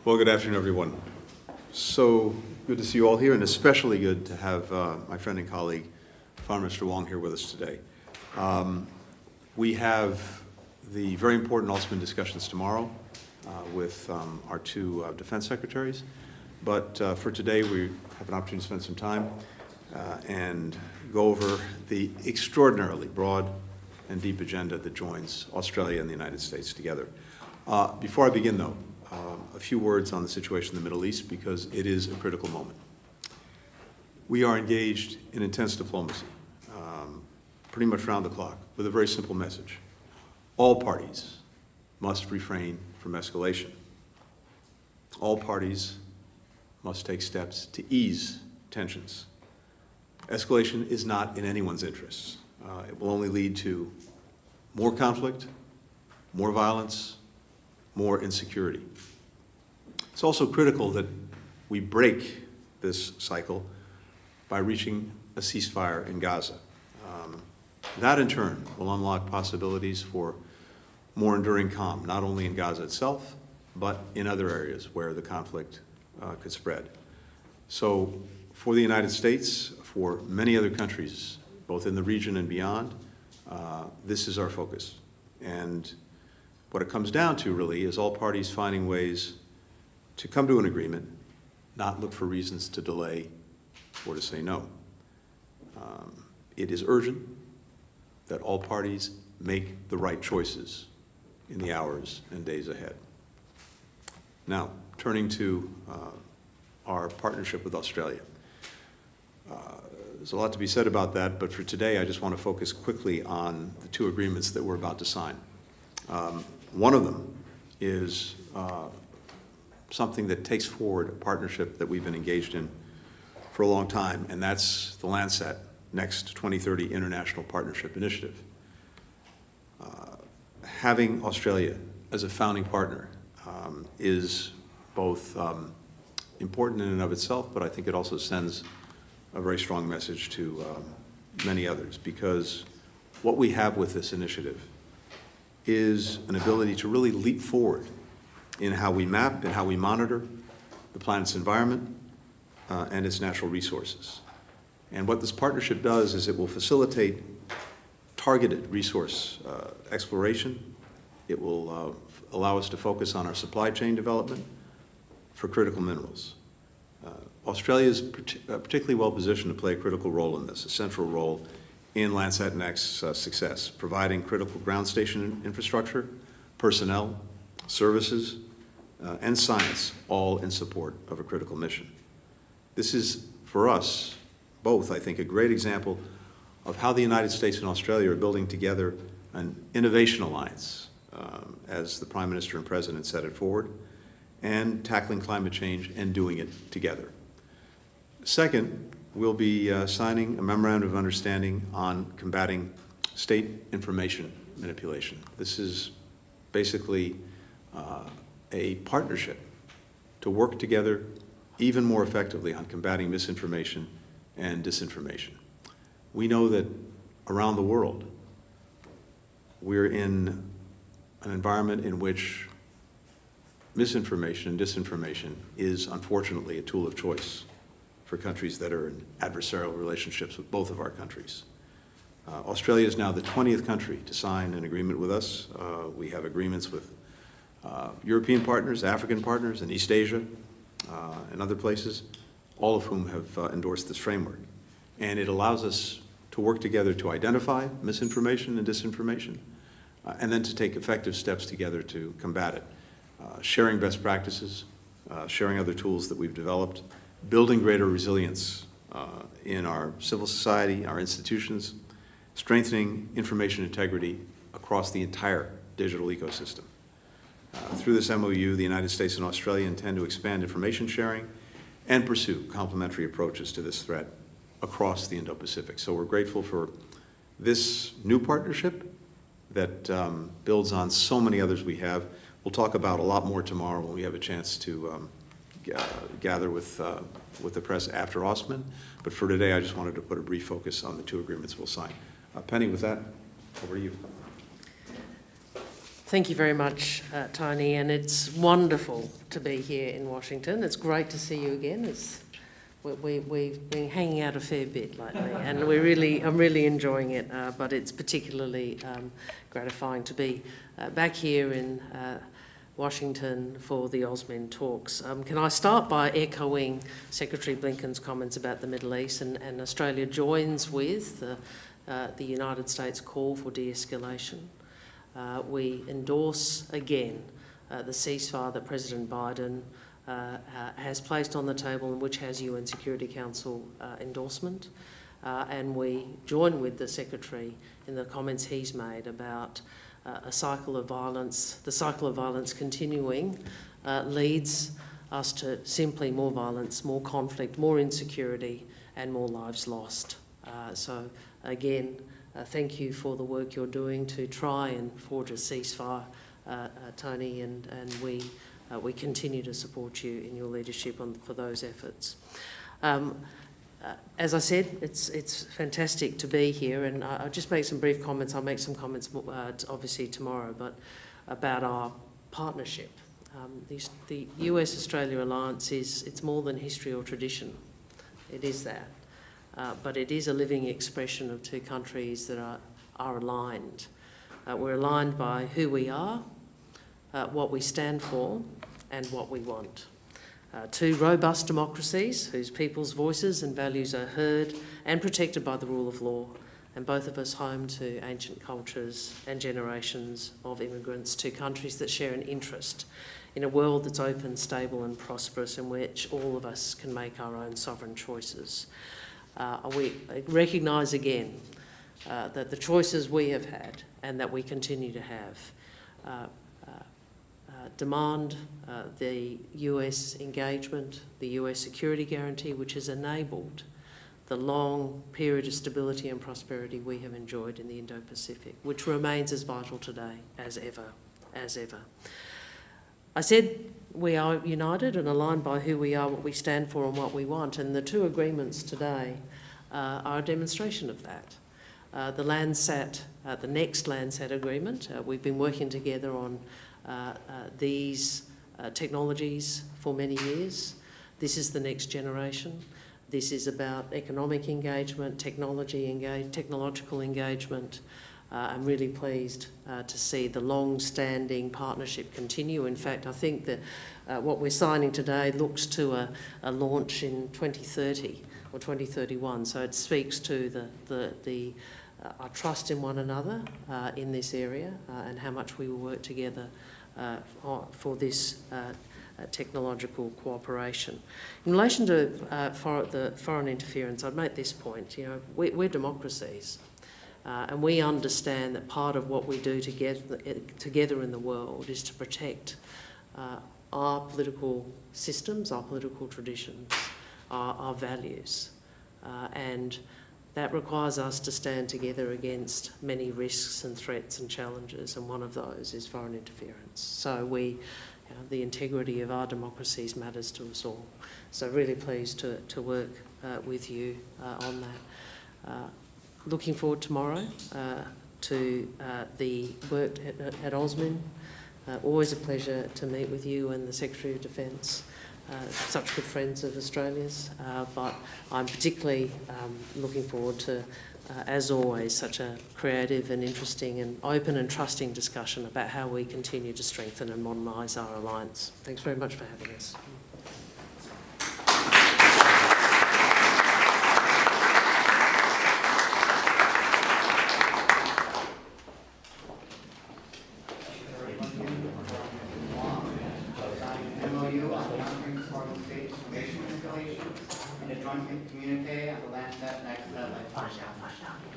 Well, good afternoon, everyone. So good to see you all here, and especially good to have my friend and colleague, Foreign Minister Wong, here with us today. We have the very important Ultimate discussions tomorrow with our two defense secretaries. But for today, we have an opportunity to spend some time and go over the extraordinarily broad and deep agenda that joins Australia and the United States together. Before I begin, though, a few words on the situation in the Middle East, because it is a critical moment. We are engaged in intense diplomacy, pretty much round the clock, with a very simple message. All parties must refrain from escalation. All parties must take steps to ease tensions. Escalation is not in anyone's interests. It will only lead to more conflict, more violence, more insecurity. It's also critical that we break this cycle by reaching a ceasefire in Gaza. That, in turn, will unlock possibilities for more enduring calm, not only in Gaza itself, but in other areas where the conflict could spread. So for the United States, for many other countries, both in the region and beyond, this is our focus. And what it comes down to, really, is all parties finding ways to come to an agreement, not look for reasons to delay or to say no. It is urgent that all parties make the right choices in the hours and days ahead. Now, turning to our partnership with Australia. There's a lot to be said about that, but for today, I just want to focus quickly on the two agreements that we're about to sign. One of them is something that takes forward a partnership that we've been engaged in for a long time, and that's the Landsat Next 2030 International Partnership Initiative. Having Australia as a founding partner is both important in and of itself, but I think it also sends a very strong message to many others, because what we have with this initiative is an ability to really leap forward in how we map and how we monitor the planet's environment and its natural resources. And what this partnership does is it will facilitate targeted resource exploration. It will allow us to focus on our supply chain development for critical minerals. Australia is particularly well positioned to play a critical role in this, a central role in Landsat Next's success, providing critical ground station infrastructure, personnel, services, and science, all in support of a critical mission. This is, for us both, I think, a great example of how the United States and Australia are building together an innovation alliance, as the Prime Minister and President set it forward, and tackling climate change and doing it together. Second, we'll be signing a memorandum of understanding on combating state information manipulation. This is basically a partnership to work together even more effectively on combating misinformation and disinformation. We know that around the world, we're in an environment in which misinformation and disinformation is unfortunately a tool of choice for countries that are in adversarial relationships with both of our countries. Australia is now the 20th country to sign an agreement with us. We have agreements with European partners, African partners, and East Asia, and other places, all of whom have endorsed this framework. And it allows us to work together to identify misinformation and disinformation, and then to take effective steps together to combat it. Sharing best practices, sharing other tools that we've developed, building greater resilience in our civil society, our institutions, strengthening information integrity across the entire digital ecosystem. Through this MoU, the United States and Australia intend to expand information sharing and pursue complementary approaches to this threat across the Indo-Pacific. So we're grateful for this new partnership that builds on so many others we have. We'll talk about a lot more tomorrow when we have a chance to gather with the press after Osman. But for today, I just wanted to put a brief focus on the two agreements we'll sign. Penny, with that, over to you. Thank you very much, Tony, and it's wonderful to be here in Washington. It's great to see you again. We've been hanging out a fair bit lately, and I'm really enjoying it, but it's particularly gratifying to be back here in Washington for the AUSMIN talks. Can I start by echoing Secretary Blinken's comments about the Middle East, and Australia joins with the United States call for de-escalation. We endorse again the ceasefire that President Biden has placed on the table and which has UN Security Council endorsement. And we join with the Secretary in the comments he's made about a cycle of violence. The cycle of violence continuing leads us to simply more violence, more conflict, more insecurity, and more lives lost. So again, thank you for the work you're doing to try and forge a ceasefire, Tony, and we continue to support you in your leadership for those efforts. As I said, it's fantastic to be here, and I'll just make some brief comments. I'll make some comments obviously tomorrow, but about our partnership. The U.S. Australia Alliance it's more than history or tradition. It is that. But it is a living expression of two countries that are aligned. We're aligned by who we are, what we stand for, and what we want. Two robust democracies whose people's voices and values are heard and protected by the rule of law, and both of us home to ancient cultures and generations of immigrants, two countries that share an interest in a world that's open, stable and prosperous, in which all of us can make our own sovereign choices. We recognise again that the choices we have had and that we continue to have demand the US engagement, the US security guarantee, which has enabled the long period of stability and prosperity we have enjoyed in the Indo-Pacific, which remains as vital today as ever. I said we are united and aligned by who we are, what we stand for and what we want, and the two agreements today are a demonstration of that. The Landsat, the next Landsat agreement, we've been working together on these technologies for many years. This is the next generation. This is about economic engagement, technological engagement. I'm really pleased to see the long-standing partnership continue. In fact, I think that what we're signing today looks to a launch in 2030 or 2031. So it speaks to our trust in one another in this area and how much we will work together for this technological cooperation. In relation to the foreign interference, I'd make this point. We're democracies. And we understand that part of what we do together in the world is to protect our political systems, our political traditions, our values. And that requires us to stand together against many risks and threats and challenges, and one of those is foreign interference. So the integrity of our democracies matters to us all. So really pleased to work with you on that. Looking forward tomorrow to the work at AUSMIN. Always a pleasure to meet with you and the Secretary of Defence, such good friends of Australia's. But I'm particularly looking forward to, as always, such a creative and interesting and open and trusting discussion about how we continue to strengthen and modernise our alliance. Thanks very much for having us. MoU on countering foreign state information manipulation and a joint communique on the Landsat Next satellite.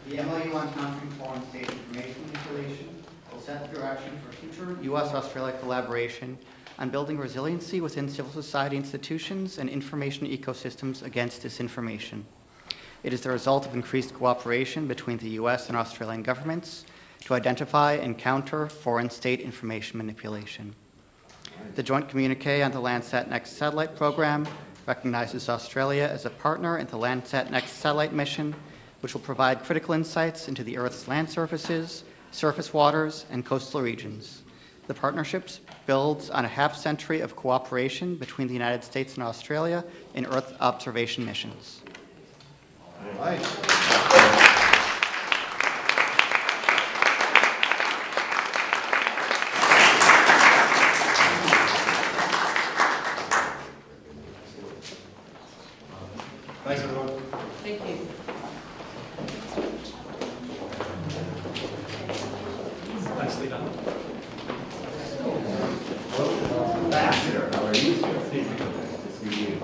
The MoU on countering foreign state information manipulation will set the direction for future U.S. Australia collaboration on building resiliency within civil society institutions and information ecosystems against disinformation. It is the result of increased cooperation between the U.S. and Australian governments to identify and counter foreign state information manipulation. The joint communique on the Landsat Next satellite program recognizes Australia as a partner in the Landsat Next satellite mission, which will provide critical insights into the Earth's land surfaces, surface waters, and coastal regions. The partnership builds on a half-century of cooperation between the United States and Australia in Earth observation missions. All right. Thanks, everyone. Thank you. Nicely done. Ambassador, how are you, sir? Nice to meet you.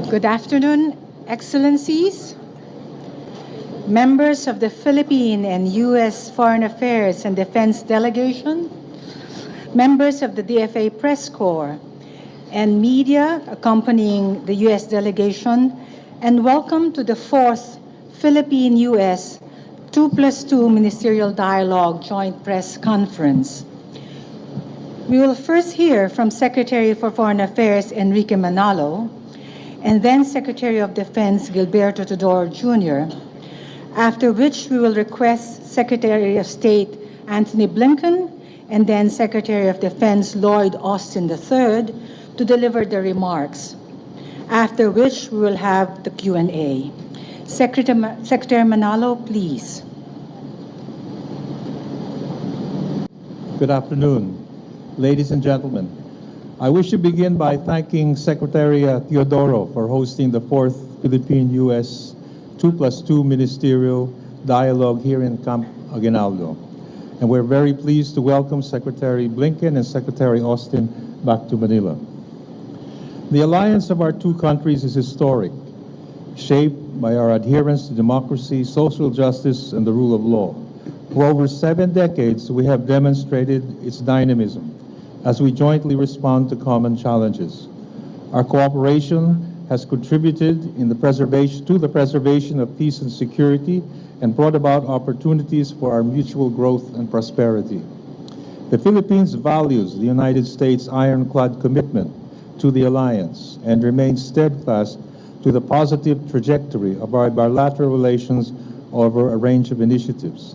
Good afternoon, Excellencies, members of the Philippine and U.S. Foreign Affairs and Defense Delegation, members of the DFA Press Corps, and media accompanying the U.S. delegation, and welcome to the 4th Philippine-U.S. 2+2 Ministerial Dialogue Joint Press Conference. We will first hear from Secretary for Foreign Affairs Enrique Manalo, and then Secretary of Defense Gilberto Todor Jr., after which we will request Secretary of State Antony Blinken and then Secretary of Defense Lloyd Austin III to deliver their remarks, after which we will have the Q&A. Secretary Manalo, please. Good afternoon, ladies and gentlemen. I wish to begin by thanking Secretary Teodoro for hosting the 4th Philippine-U.S. 2+2 Ministerial Dialogue here in Camp Aguinaldo. And we're very pleased to welcome Secretary Blinken and Secretary Austin back to Manila. The alliance of our two countries is historic, shaped by our adherence to democracy, social justice, and the rule of law. For over 7 decades, we have demonstrated its dynamism as we jointly respond to common challenges. Our cooperation has contributed to the preservation of peace and security and brought about opportunities for our mutual growth and prosperity. The Philippines values the United States' ironclad commitment to the alliance and remains steadfast to the positive trajectory of our bilateral relations over a range of initiatives.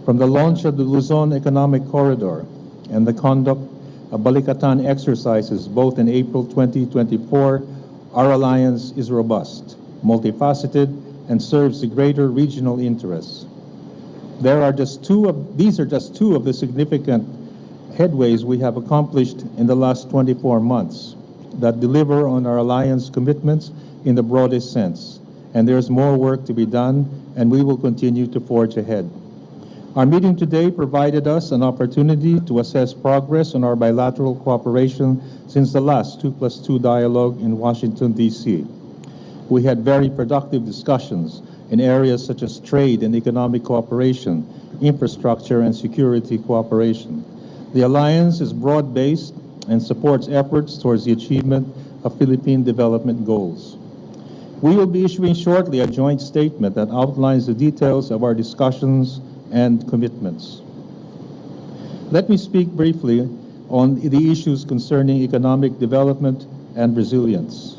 From the launch of the Luzon Economic Corridor and the conduct of Balikatan exercises both in April 2024, our alliance is robust, multifaceted, and serves the greater regional interests. These are just two of the significant headways we have accomplished in the last 24 months that deliver on our alliance commitments in the broadest sense. And there's more work to be done, and we will continue to forge ahead. Our meeting today provided us an opportunity to assess progress on our bilateral cooperation since the last 2+2 dialogue in Washington, D.C. We had very productive discussions in areas such as trade and economic cooperation, infrastructure, and security cooperation. The alliance is broad-based and supports efforts towards the achievement of Philippine development goals. We will be issuing shortly a joint statement that outlines the details of our discussions and commitments. Let me speak briefly on the issues concerning economic development and resilience.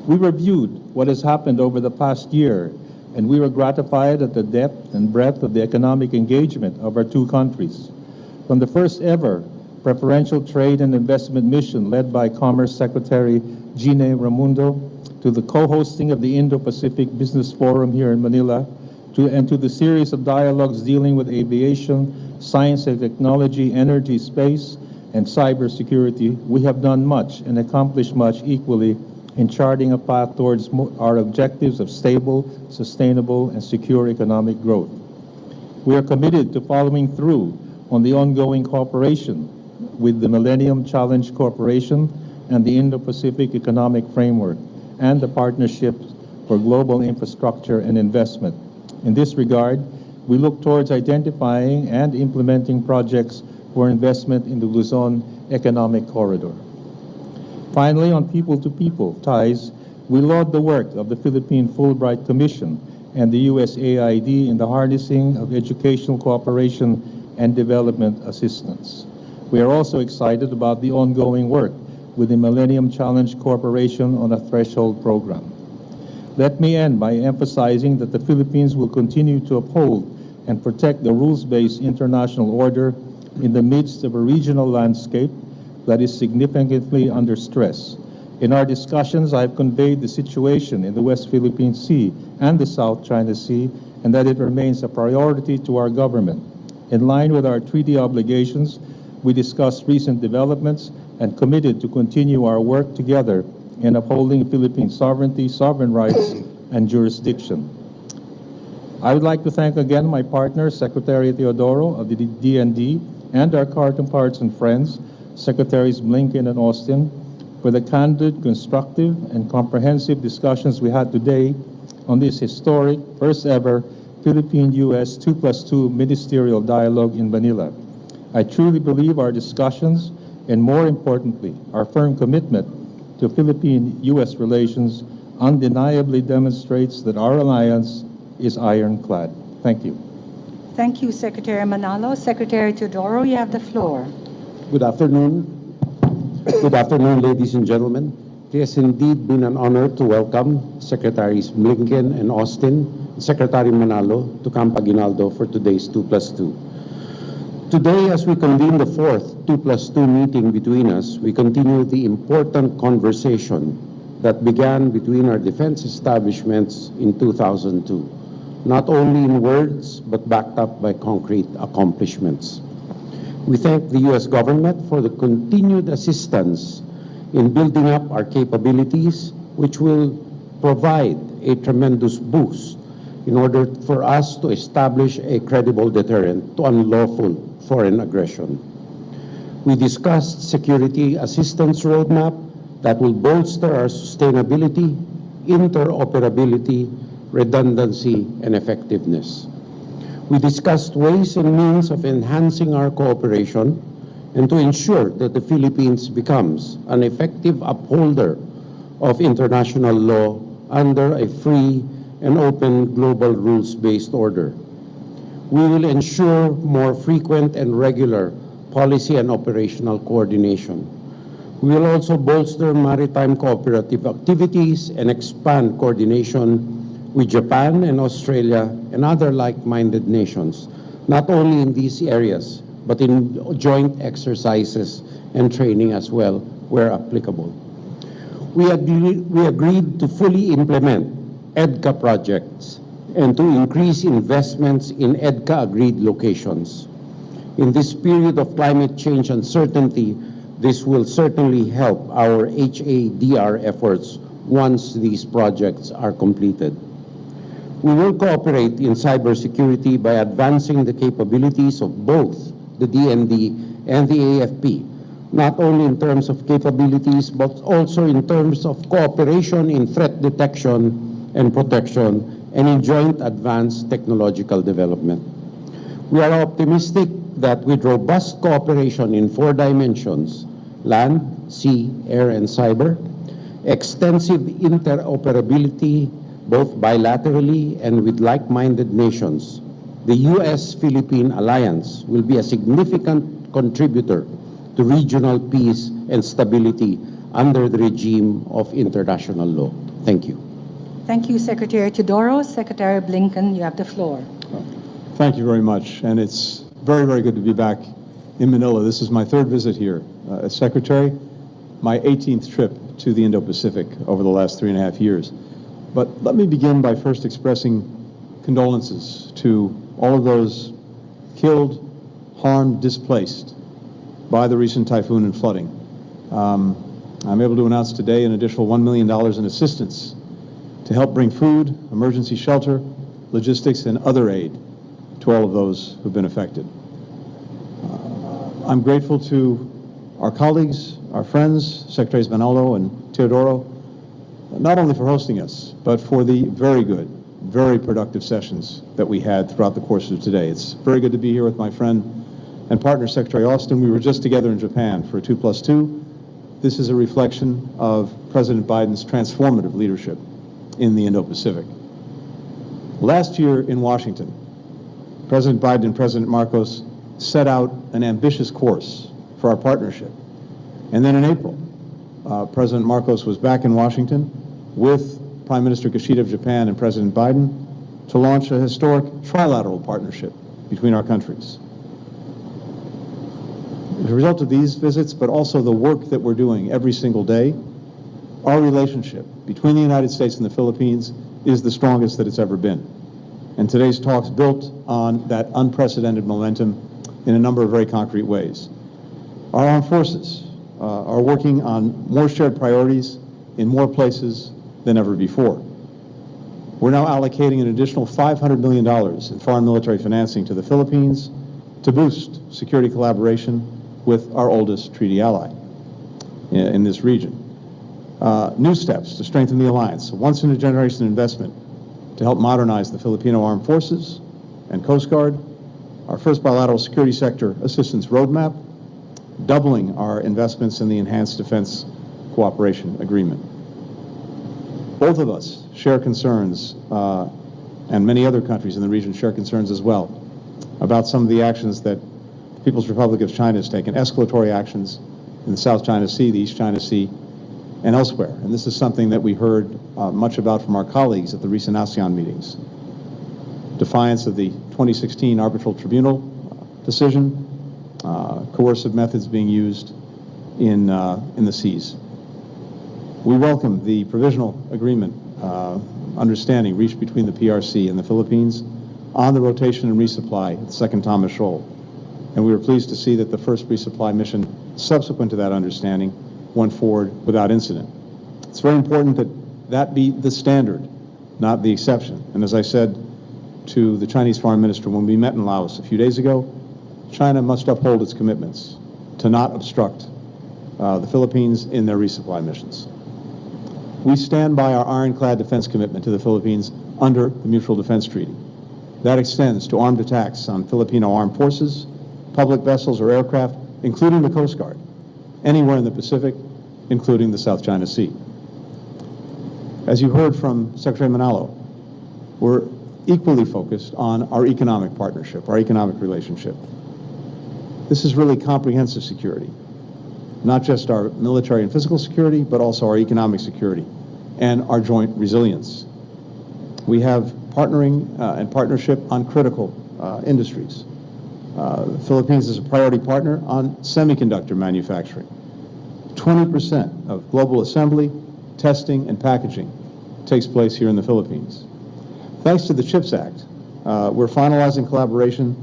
We reviewed what has happened over the past year, and we were gratified at the depth and breadth of the economic engagement of our two countries. From the first ever preferential trade and investment mission led by Commerce Secretary Gine Ramundo, to the co-hosting of the Indo-Pacific Business Forum here in Manila, and to the series of dialogues dealing with aviation, science and technology, energy, space, and cybersecurity, we have done much and accomplished much equally in charting a path towards our objectives of stable, sustainable, and secure economic growth. We are committed to following through on the ongoing cooperation with the Millennium Challenge Corporation and the Indo-Pacific Economic Framework and the Partnership for Global Infrastructure and Investment. In this regard, we look towards identifying and implementing projects for investment in the Luzon Economic Corridor. Finally, on people-to-people ties, we laud the work of the Philippine Fulbright Commission and the USAID in the harnessing of educational cooperation and development assistance. We are also excited about the ongoing work with the Millennium Challenge Corporation on a threshold program. Let me end by emphasizing that the Philippines will continue to uphold and protect the rules-based international order in the midst of a regional landscape that is significantly under stress. In our discussions, I have conveyed the situation in the West Philippine Sea and the South China Sea, and that it remains a priority to our government. In line with our treaty obligations, we discussed recent developments and committed to continue our work together in upholding Philippine sovereignty, sovereign rights, and jurisdiction. I would like to thank again my partner, Secretary Teodoro of the DND, and our counterparts and friends, Secretaries Blinken and Austin, for the candid, constructive, and comprehensive discussions we had today on this historic, first ever Philippine-U.S. 2+2 ministerial dialogue in Manila. I truly believe our discussions, and more importantly, our firm commitment to Philippine-U.S. relations undeniably demonstrates that our alliance is ironclad. Thank you. Thank you, Secretary Manalo. Secretary Teodoro, you have the floor. Good afternoon. Good afternoon, ladies and gentlemen. It has indeed been an honor to welcome Secretaries Blinken and Austin, and Secretary Manalo to Camp Aguinaldo for today's 2+2. Today, as we convene the fourth 2+2 meeting between us, we continue the important conversation that began between our defense establishments in 2002, not only in words, but backed up by concrete accomplishments. We thank the U.S. government for the continued assistance in building up our capabilities, which will provide a tremendous boost in order for us to establish a credible deterrent to unlawful foreign aggression. We discussed security assistance roadmap that will bolster our sustainability, interoperability, redundancy, and effectiveness. We discussed ways and means of enhancing our cooperation and to ensure that the Philippines becomes an effective upholder of international law under a free and open global rules-based order. We will ensure more frequent and regular policy and operational coordination. We will also bolster maritime cooperative activities and expand coordination with Japan and Australia and other like-minded nations, not only in these areas, but in joint exercises and training as well, where applicable. We agreed to fully implement EDCA projects and to increase investments in EDCA-agreed locations. In this period of climate change uncertainty, this will certainly help our HADR efforts once these projects are completed. We will cooperate in cybersecurity by advancing the capabilities of both the DND and the AFP, not only in terms of capabilities, but also in terms of cooperation in threat detection and protection and in joint advanced technological development. We are optimistic that with robust cooperation in 4 dimensions, land, sea, air, and cyber, extensive interoperability both bilaterally and with like-minded nations, the U.S.-Philippine alliance will be a significant contributor to regional peace and stability under the regime of international law. Thank you. Thank you, Secretary Teodoro. Secretary Blinken, you have the floor. Thank you very much, and it's very, very good to be back in Manila. This is my 3rd visit here as Secretary, my 18th trip to the Indo-Pacific over the last 3.5 years. But let me begin by first expressing condolences to all of those killed, harmed, displaced by the recent typhoon and flooding. I'm able to announce today an additional $1 million in assistance to help bring food, emergency shelter, logistics, and other aid to all of those who've been affected. I'm grateful to our colleagues, our friends, Secretaries Manalo and Teodoro, not only for hosting us, but for the very good, very productive sessions that we had throughout the course of today. It's very good to be here with my friend and partner, Secretary Austin. We were just together in Japan for a 2+2. This is a reflection of President Biden's transformative leadership in the Indo-Pacific. Last year in Washington, President Biden and President Marcos set out an ambitious course for our partnership. And then in April, President Marcos was back in Washington with Prime Minister Kishida of Japan and President Biden to launch a historic trilateral partnership between our countries. As a result of these visits, but also the work that we're doing every single day, our relationship between the United States and the Philippines is the strongest that it's ever been. And today's talks built on that unprecedented momentum in a number of very concrete ways. Our armed forces are working on more shared priorities in more places than ever before. We're now allocating an additional $500 million in foreign military financing to the Philippines to boost security collaboration with our oldest treaty ally in this region. new steps to strengthen the alliance, a once-in-a-generation investment to help modernize the Filipino Armed Forces and Coast Guard, our first bilateral security sector assistance roadmap, doubling our investments in the Enhanced Defense Cooperation Agreement. Both of us share concerns, and many other countries in the region share concerns as well, about some of the actions that the People's Republic of China has taken, escalatory actions in the South China Sea, the East China Sea, and elsewhere. And this is something that we heard much about from our colleagues at the recent ASEAN meetings. Defiance of the 2016 Arbitral Tribunal decision, coercive methods being used in the seas. We welcome the provisional agreement, understanding reached between the PRC and the Philippines on the rotation and resupply at the Second Thomas Shoal. And we were pleased to see that the first resupply mission subsequent to that understanding went forward without incident. It's very important that that be the standard, not the exception. And as I said to the Chinese Foreign Minister when we met in Laos a few days ago, China must uphold its commitments to not obstruct the Philippines in their resupply missions. We stand by our ironclad defense commitment to the Philippines under the Mutual Defense Treaty. That extends to armed attacks on Filipino armed forces, public vessels or aircraft, including the Coast Guard, anywhere in the Pacific, including the South China Sea. As you heard from Secretary Manalo, we're equally focused on our economic partnership, our economic relationship. This is really comprehensive security, not just our military and physical security, but also our economic security and our joint resilience. We have partnering and partnership on critical industries. The Philippines is a priority partner on semiconductor manufacturing. 20% of global assembly, testing, and packaging takes place here in the Philippines. Thanks to the CHIPS Act, we're finalizing collaboration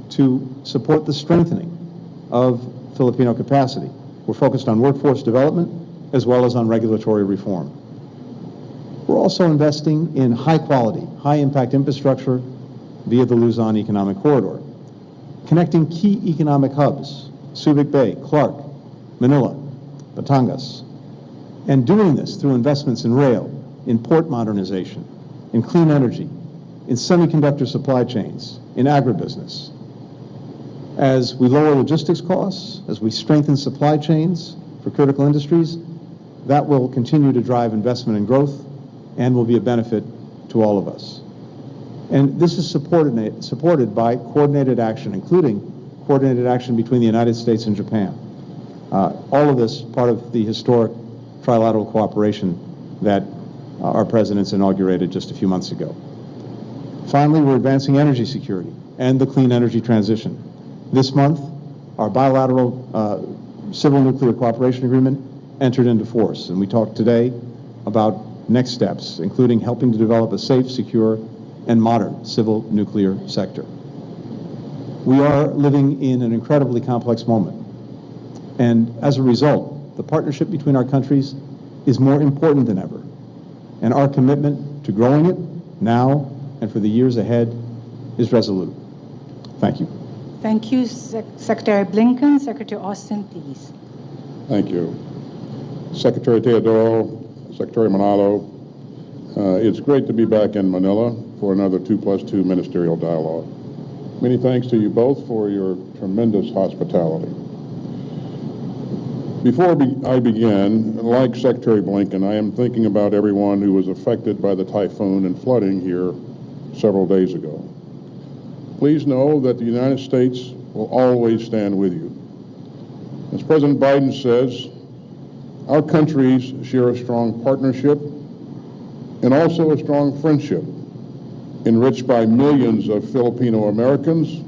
to support the strengthening of Filipino capacity. We're focused on workforce development as well as on regulatory reform. We're also investing in high-quality, high-impact infrastructure via the Luzon Economic Corridor, connecting key economic hubs, Subic Bay, Clark, Manila, Batangas, and doing this through investments in rail, in port modernization, in clean energy, in semiconductor supply chains, in agribusiness. As we lower logistics costs, as we strengthen supply chains for critical industries, that will continue to drive investment and growth and will be a benefit to all of us. And this is supported by coordinated action, including coordinated action between the United States and Japan. All of this part of the historic trilateral cooperation that our presidents inaugurated just a few months ago. Finally, we're advancing energy security and the clean energy transition. This month, our bilateral civil nuclear cooperation agreement entered into force, and we talked today about next steps, including helping to develop a safe, secure, and modern civil nuclear sector. We are living in an incredibly complex moment, and as a result, the partnership between our countries is more important than ever, and our commitment to growing it now and for the years ahead is resolute. Thank you. Thank you, Secretary Blinken. Secretary Austin, please. Thank you. Secretary Teodoro, Secretary Manalo, it's great to be back in Manila for another 2+2 ministerial dialogue. Many thanks to you both for your tremendous hospitality. Before I begin, like Secretary Blinken, I am thinking about everyone who was affected by the typhoon and flooding here several days ago. Please know that the United States will always stand with you. As President Biden says, our countries share a strong partnership and also a strong friendship, enriched by millions of Filipino Americans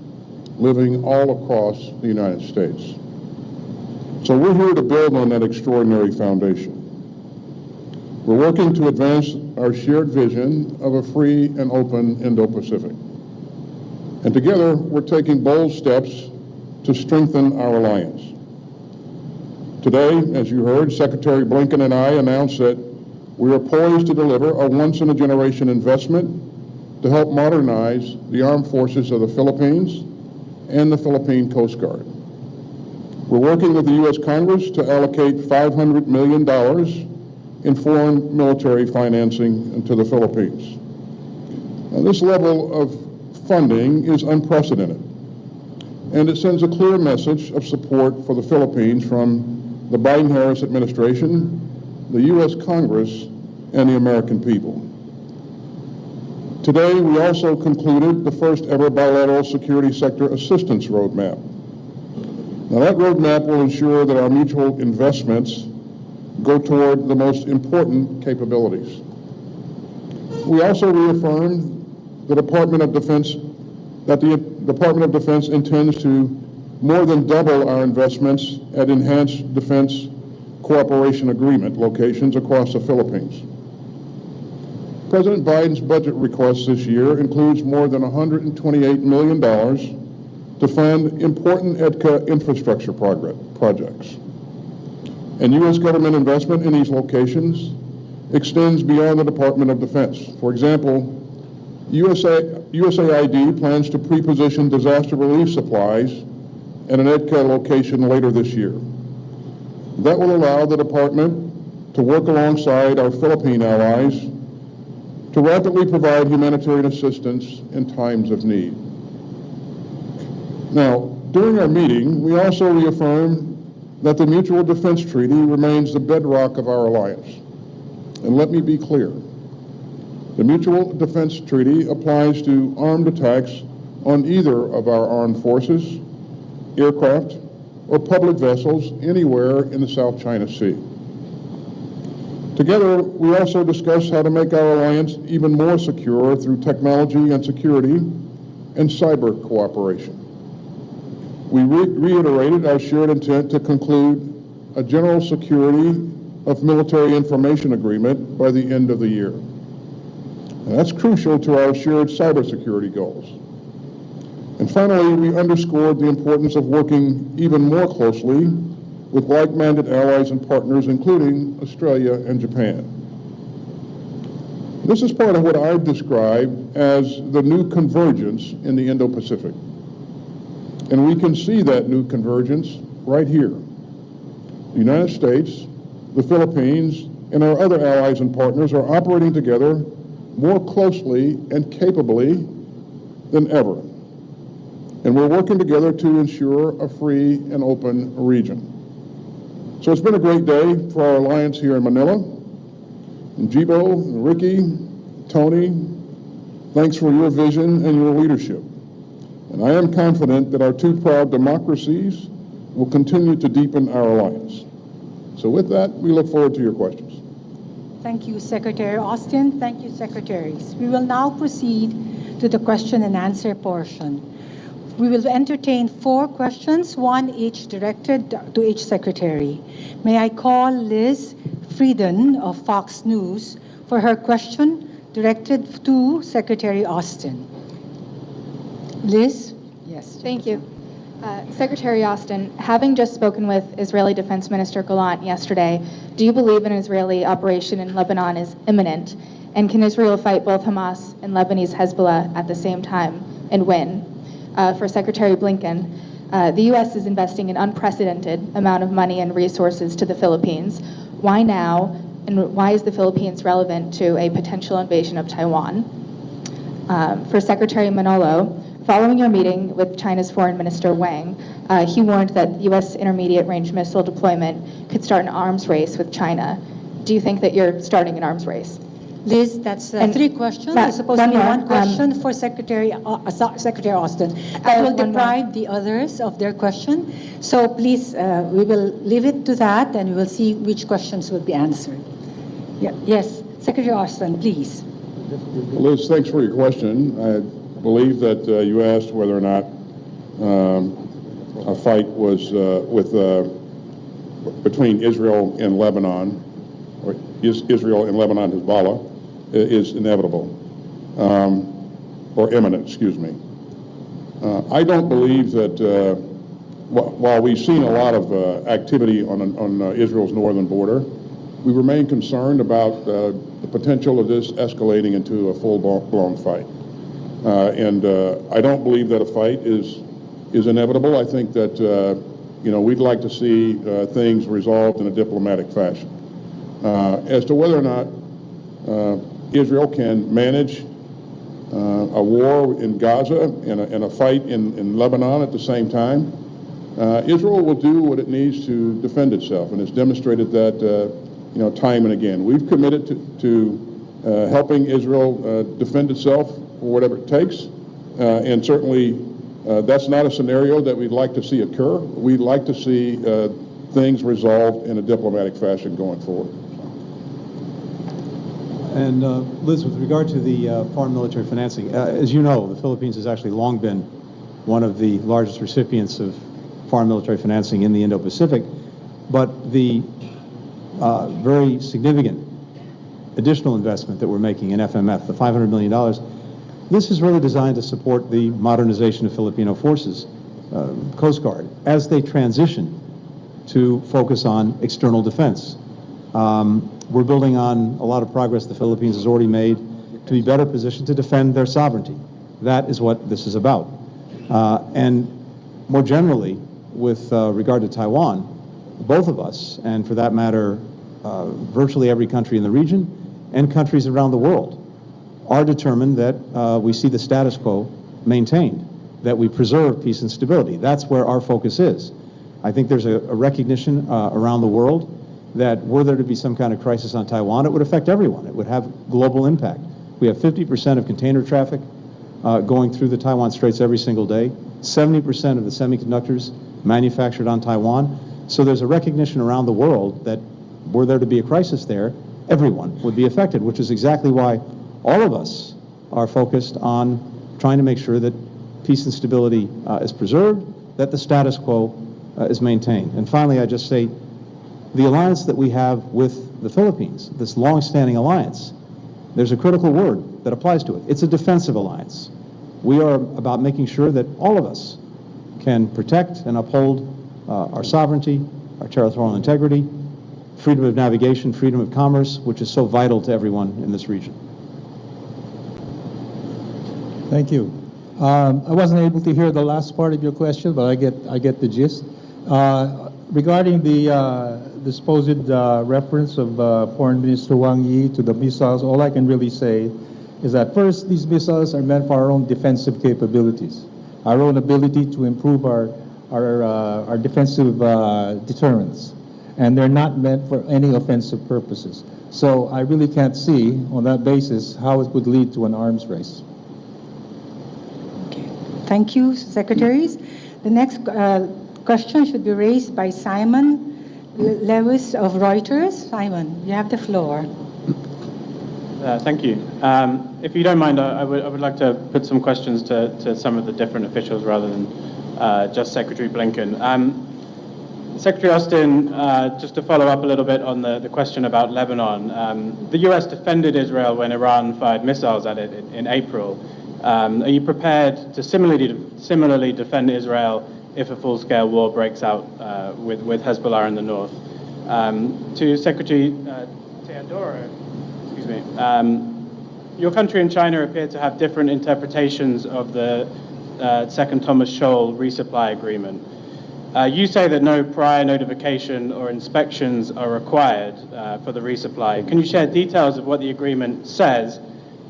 living all across the United States. So we're here to build on that extraordinary foundation. We're working to advance our shared vision of a free and open Indo-Pacific. And together, we're taking bold steps to strengthen our alliance. Today, as you heard, Secretary Blinken and I announced that we are poised to deliver a once-in-a-generation investment to help modernize the armed forces of the Philippines and the Philippine Coast Guard. We're working with the U.S. Congress to allocate $500 million in foreign military financing to the Philippines. Now, this level of funding is unprecedented, and it sends a clear message of support for the Philippines from the Biden-Harris administration, the U.S. Congress, and the American people. Today, we also concluded the first ever bilateral security sector assistance roadmap. Now, that roadmap will ensure that our mutual investments go toward the most important capabilities. We also reaffirmed that the Department of Defense intends to more than double our investments at enhanced defense cooperation agreement locations across the Philippines. President Biden's budget request this year includes more than $128 million to fund important EDCA infrastructure projects. And U.S. government investment in these locations extends beyond the Department of Defense. For example, USAID plans to pre-position disaster relief supplies at an EDCA location later this year. That will allow the department to work alongside our Philippine allies to rapidly provide humanitarian assistance in times of need. Now, during our meeting, we also reaffirmed that the Mutual Defense Treaty remains the bedrock of our alliance. And let me be clear, the Mutual Defense Treaty applies to armed attacks on either of our armed forces, aircraft, or public vessels anywhere in the South China Sea. Together, we also discussed how to make our alliance even more secure through technology and security and cyber cooperation. We reiterated our shared intent to conclude a general security of military information agreement by the end of the year. And that's crucial to our shared cybersecurity goals. And finally, we underscored the importance of working even more closely with like-minded allies and partners, including Australia and Japan. This is part of what I've described as the new convergence in the Indo-Pacific. And we can see that new convergence right here. The United States, the Philippines, and our other allies and partners are operating together more closely and capably than ever. And we're working together to ensure a free and open region. So it's been a great day for our alliance here in Manila. And Jibo, Ricky, Tony, thanks for your vision and your leadership. And I am confident that our two proud democracies will continue to deepen our alliance. So with that, we look forward to your questions. Thank you, Secretary Austin. Thank you, Secretaries. We will now proceed to the question and answer portion. We will entertain 4 questions, 1 each directed to each Secretary. May I call Liz Frieden of Fox News for her question directed to Secretary Austin. Liz? Yes. Thank you. Secretary Austin, having just spoken with Israeli Defense Minister Gallant yesterday, do you believe an Israeli operation in Lebanon is imminent? And can Israel fight both Hamas and Lebanese Hezbollah at the same time and win? For Secretary Blinken, the U.S. is investing an unprecedented amount of money and resources to the Philippines. Why now, and why is the Philippines relevant to a potential invasion of Taiwan? For Secretary Manolo, following your meeting with China's Foreign Minister Wang, he warned that U.S. intermediate-range missile deployment could start an arms race with China. Do you think that you're starting an arms race? Liz, that's 3 questions. It's supposed to be 1 question for Secretary Austin. That will deprive the others of their question. So please, we will leave it to that, and we will see which questions will be answered. Yeah. Yes, Secretary Austin, please. Liz, thanks for your question. I believe that you asked whether or not a fight was between Israel and Lebanon, or Israel and Lebanon Hezbollah, is inevitable, or imminent, excuse me. I don't believe that, while we've seen a lot of activity on Israel's northern border, we remain concerned about the potential of this escalating into a full-blown fight. And I don't believe that a fight is inevitable. I think that, we'd like to see things resolved in a diplomatic fashion. as to whether or not Israel can manage a war in Gaza and a fight in Lebanon at the same time. Israel will do what it needs to defend itself, and it's demonstrated that time and again. We've committed to helping Israel defend itself for whatever it takes, and certainly that's not a scenario that we'd like to see occur. We'd like to see things resolved in a diplomatic fashion going forward. And Liz, with regard to the foreign military financing, as you know, the Philippines has actually long been one of the largest recipients of foreign military financing in the Indo-Pacific, but the very significant additional investment that we're making in FMF, the $500 million, this is really designed to support the modernization of Filipino forces, Coast Guard, as they transition to focus on external defense. We're building on a lot of progress the Philippines has already made to be better positioned to defend their sovereignty. That is what this is about. And more generally, with regard to Taiwan, both of us, and for that matter, virtually every country in the region and countries around the world, are determined that we see the status quo maintained, that we preserve peace and stability. That's where our focus is. I think there's a recognition around the world that were there to be some kind of crisis on Taiwan, it would affect everyone. It would have global impact. We have 50% of container traffic going through the Taiwan Straits every single day, 70% of the semiconductors manufactured on Taiwan. So there's a recognition around the world that were there to be a crisis there, everyone would be affected, which is exactly why all of us are focused on trying to make sure that peace and stability is preserved, that the status quo is maintained. And finally, I just say, the alliance that we have with the Philippines, this long-standing alliance, there's a critical word that applies to it. It's a defensive alliance. We are about making sure that all of us can protect and uphold our sovereignty, our territorial integrity, freedom of navigation, freedom of commerce, which is so vital to everyone in this region. Thank you. I wasn't able to hear the last part of your question, but I get the gist. Regarding the supposed reference of Foreign Minister Wang Yi to the missiles, all I can really say is that first, these missiles are meant for our own defensive capabilities, our own ability to improve our defensive deterrence, and they're not meant for any offensive purposes. So I really can't see, on that basis, how it would lead to an arms race. Okay. Thank you, Secretaries. The next question should be raised by Simon Lewis of Reuters. Simon, you have the floor. Thank you. If you don't mind, I would like to put some questions to some of the different officials rather than just Secretary Blinken. Secretary Austin, just to follow up a little bit on the question about Lebanon, the U.S. defended Israel when Iran fired missiles at it in April. Are you prepared to similarly defend Israel if a full-scale war breaks out with Hezbollah in the north? To Secretary Teodoro, excuse me, your country and China appear to have different interpretations of the Second Thomas Shoal resupply agreement. You say that no prior notification or inspections are required for the resupply. Can you share details of what the agreement says,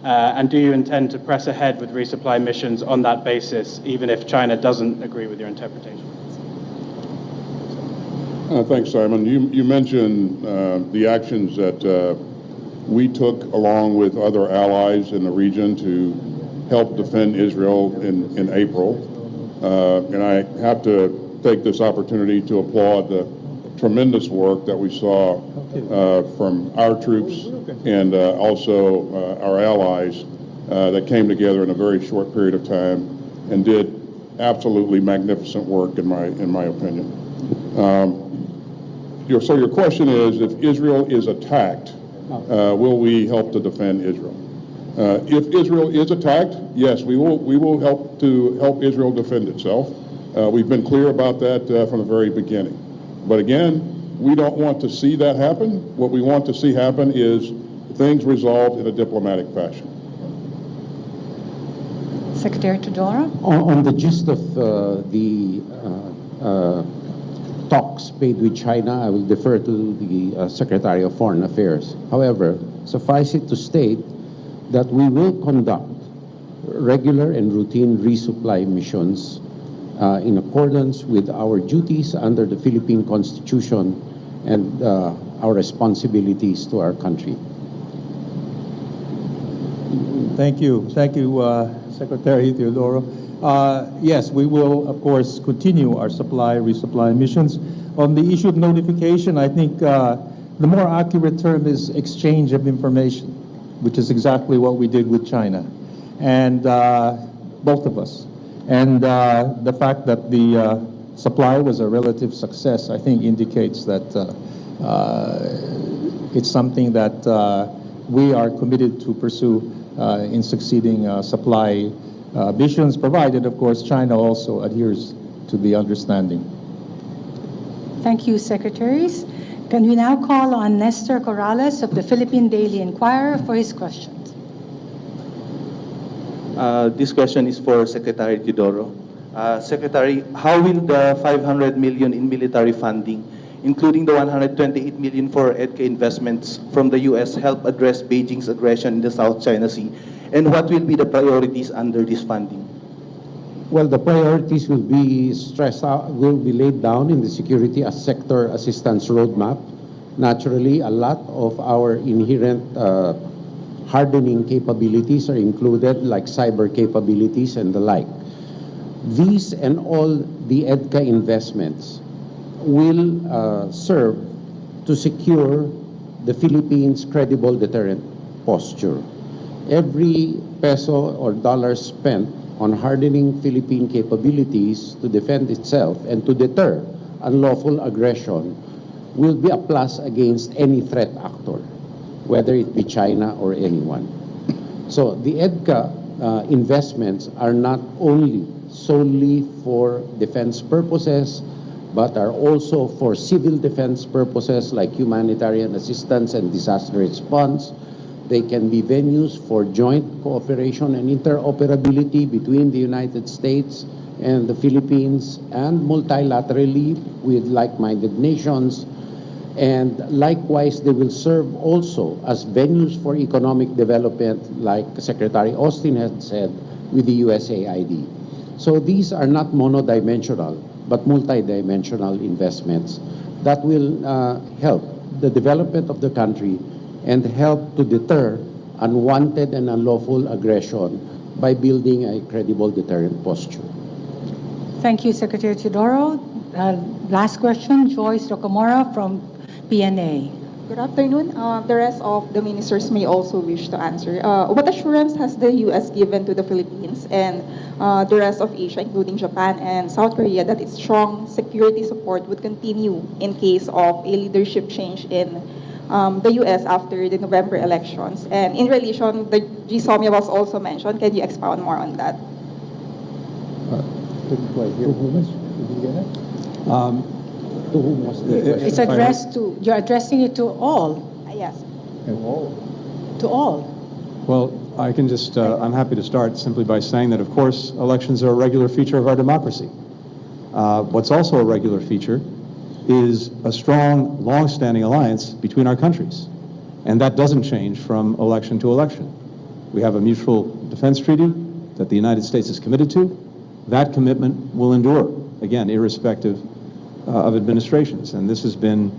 and do you intend to press ahead with resupply missions on that basis, even if China doesn't agree with your interpretation? Thanks, Simon. You mentioned the actions that we took along with other allies in the region to help defend Israel in April. And I have to take this opportunity to applaud the tremendous work that we saw from our troops and also our allies that came together in a very short period of time and did absolutely magnificent work in my opinion. So your question is, if Israel is attacked, will we help to defend Israel? If Israel is attacked, yes, we will help Israel defend itself. We've been clear about that from the very beginning. But again, we don't want to see that happen. What we want to see happen is things resolved in a diplomatic fashion. Secretary Teodoro. On the gist of the talks made with China, I will defer to the Secretary of Foreign Affairs. However, suffice it to state that we will conduct regular and routine resupply missions in accordance with our duties under the Philippine Constitution and our responsibilities to our country. Thank you, Secretary Teodoro. Yes, we will, of course, continue our resupply missions. On the issue of notification, I think the more accurate term is exchange of information, which is exactly what we did with China, and both of us. And the fact that the supply was a relative success, I think, indicates that it's something that we are committed to pursue in succeeding supply missions, provided, of course, China also adheres to the understanding. Thank you, Secretaries. Can we now call on Nestor Corrales of the Philippine Daily Inquirer for his questions? This question is for Secretary Teodoro. Secretary, how will the 500 million in military funding, including the 128 million for EDCA investments from the U.S., help address Beijing's aggression in the South China Sea? And what will be the priorities under this funding? Well, the priorities will be laid down in the security sector assistance roadmap. Naturally, a lot of our inherent hardening capabilities are included, like cyber capabilities and the like. These and all the EDCA investments will serve to secure the Philippines' credible deterrent posture. Every peso or dollar spent on hardening Philippine capabilities to defend itself and to deter unlawful aggression will be a plus against any threat actor, whether it be China or anyone. So the EDCA investments are not only solely for defense purposes, but are also for civil defense purposes like humanitarian assistance and disaster response. They can be venues for joint cooperation and interoperability between the United States and the Philippines, and multilaterally with like-minded nations. And likewise, they will serve also as venues for economic development, like Secretary Austin had said, with the USAID. So these are not monodimensional, but multidimensional investments that will help the development of the country and help to deter unwanted and unlawful aggression by building a credible deterrent posture. Thank you, Secretary Teodoro. Last question, Joyce Rocamora from PNA. Good afternoon. The rest of the ministers may also wish to answer. What assurance has the U.S. given to the Philippines and the rest of Asia, including Japan and South Korea, that its strong security support would continue in case of a leadership change in the U.S. after the November elections? And in relation, the GSOMIA was also mentioned. Can you expound more on that? To whom was the question? It's addressed to, you're addressing it to all. Yes. To all. Well, I can just, I'm happy to start simply by saying that, of course, elections are a regular feature of our democracy. What's also a regular feature is a strong, long-standing alliance between our countries. And that doesn't change from election to election. We have a mutual defense treaty that the United States is committed to. That commitment will endure, again, irrespective of administrations. And this has been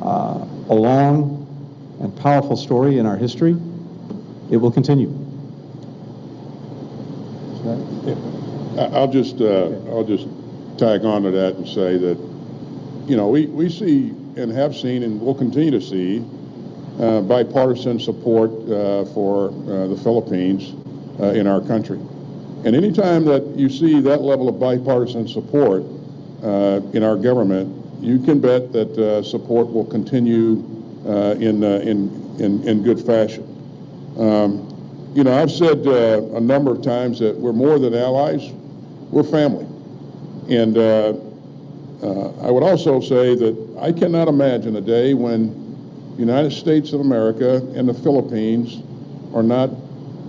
a long and powerful story in our history. It will continue. I'll just tag on to that and say that, you know, we see and have seen and will continue to see bipartisan support for the Philippines in our country. And anytime that you see that level of bipartisan support in our government, you can bet that support will continue in good fashion. You know, I've said a number of times that we're more than allies, we're family. And I would also say that I cannot imagine a day when the United States of America and the Philippines are not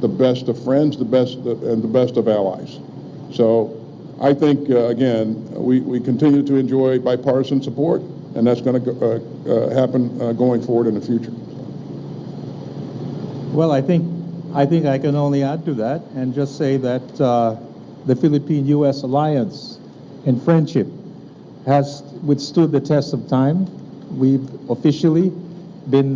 the best of friends, the best of allies. So I think, again, we continue to enjoy bipartisan support, and that's going to happen going forward in the future. Well, I think I can only add to that and just say that the Philippine-U.S. alliance and friendship has withstood the test of time. We've officially been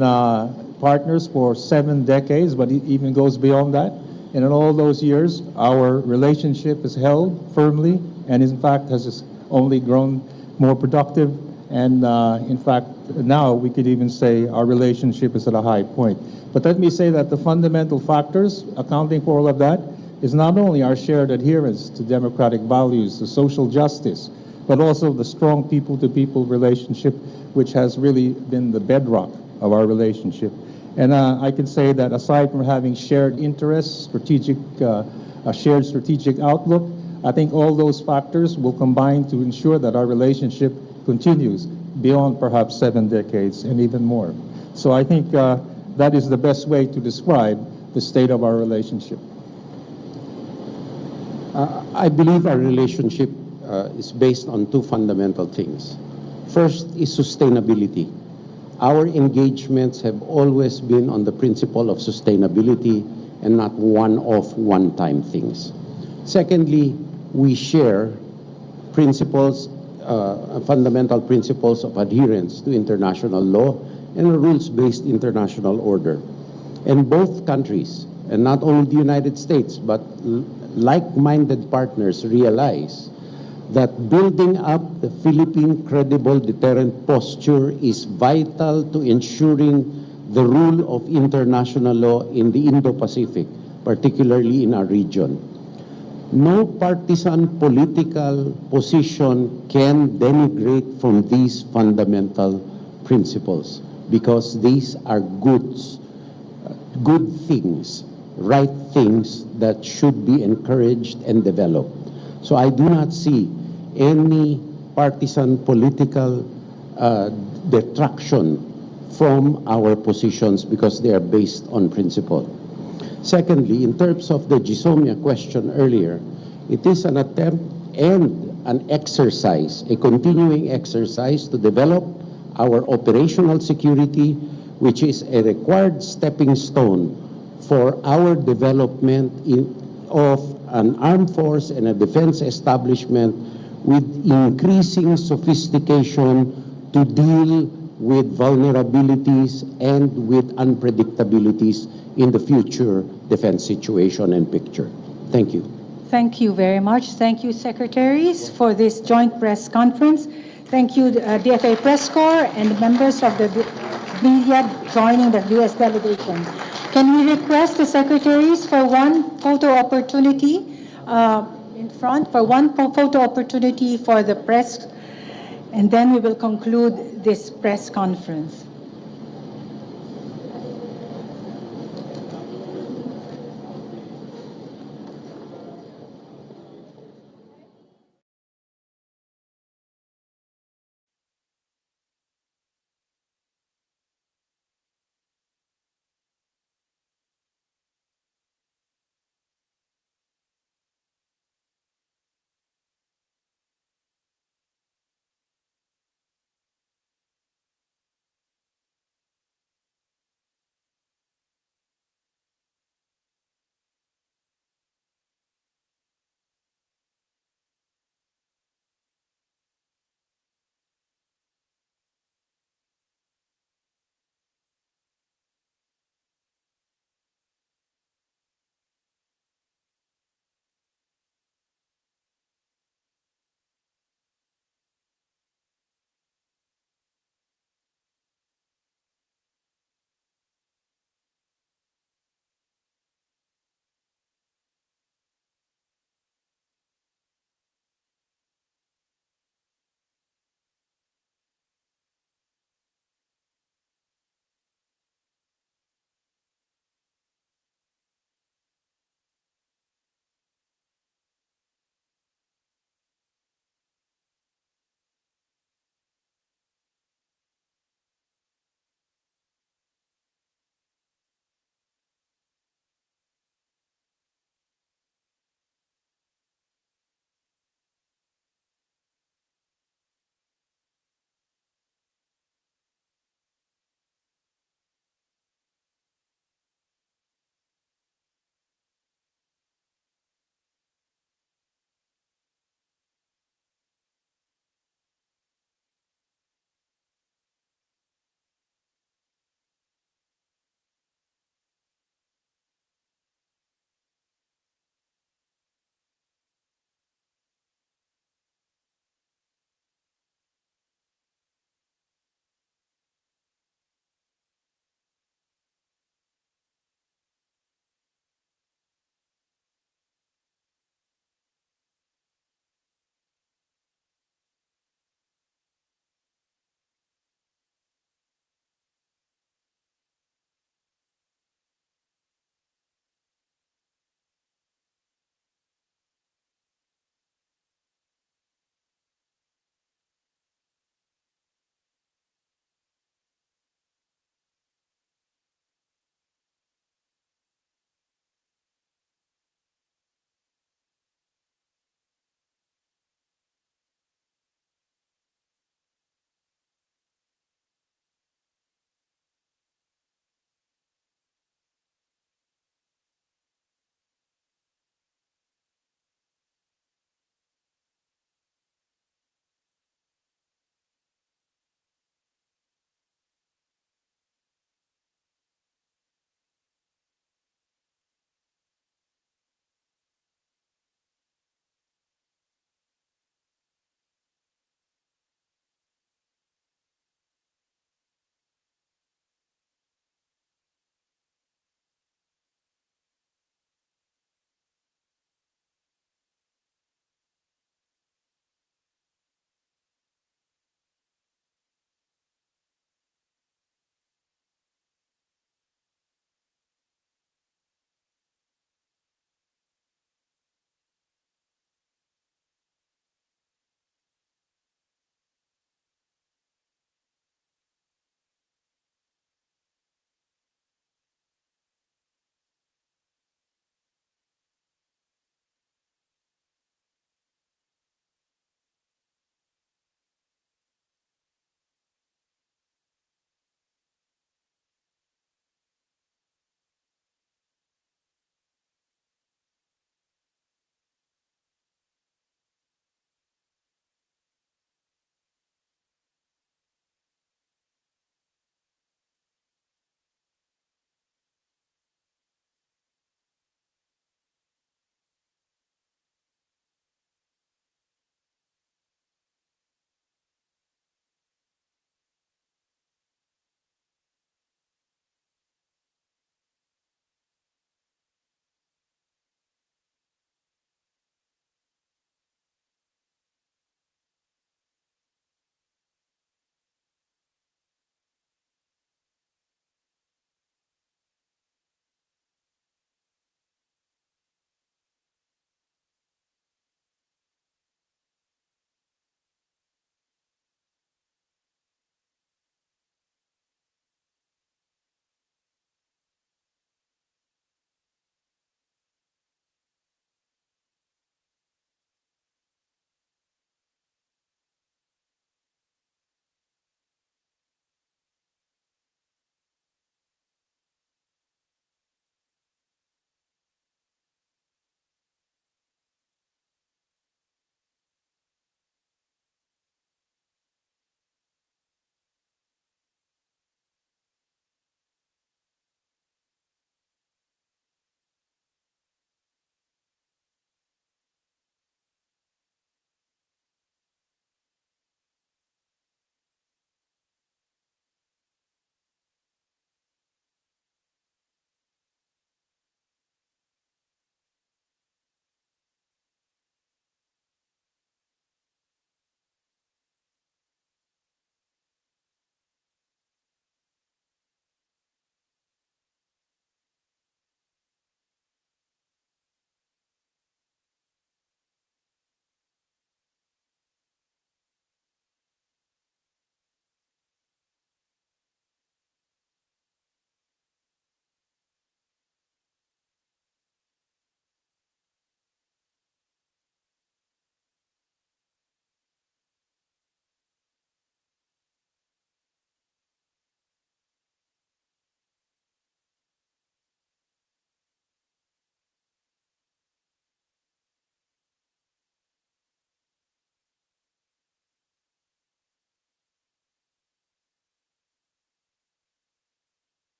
partners for 7 decades, but it even goes beyond that. And in all those years, our relationship is held firmly and in fact has only grown more productive. And in fact, now we could even say our relationship is at a high point. But let me say that the fundamental factors accounting for all of that is not only our shared adherence to democratic values, to social justice, but also the strong people-to-people relationship, which has really been the bedrock of our relationship. And I can say that aside from having shared interests, a shared strategic outlook, I think all those factors will combine to ensure that our relationship continues beyond perhaps 7 decades and even more. So I think that is the best way to describe the state of our relationship. I believe our relationship is based on 2 fundamental things. First is sustainability. Our engagements have always been on the principle of sustainability and not one-off, one-time things. Secondly, we share principles, fundamental principles of adherence to international law and a rules-based international order. And both countries, and not only the United States, but like-minded partners realize that building up the Philippine credible deterrent posture is vital to ensuring the rule of international law in the Indo-Pacific, particularly in our region. No partisan political position can denigrate from these fundamental principles because these are good things, right things that should be encouraged and developed. So I do not see any partisan political detraction from our positions because they are based on principle. Secondly, in terms of the GSOMIA question earlier, it is an attempt and an exercise, a continuing exercise to develop our operational security, which is a required stepping stone for our development of an armed force and a defense establishment with increasing sophistication to deal with vulnerabilities and with unpredictabilities in the future defense situation and picture. Thank you. Thank you very much. Thank you, Secretaries, for this joint press conference. Thank you, DFA Press Corps and the members of the media joining the U.S. delegation. Can we request the Secretaries for one photo opportunity in front, for one photo opportunity for the press, and then we will conclude this press conference.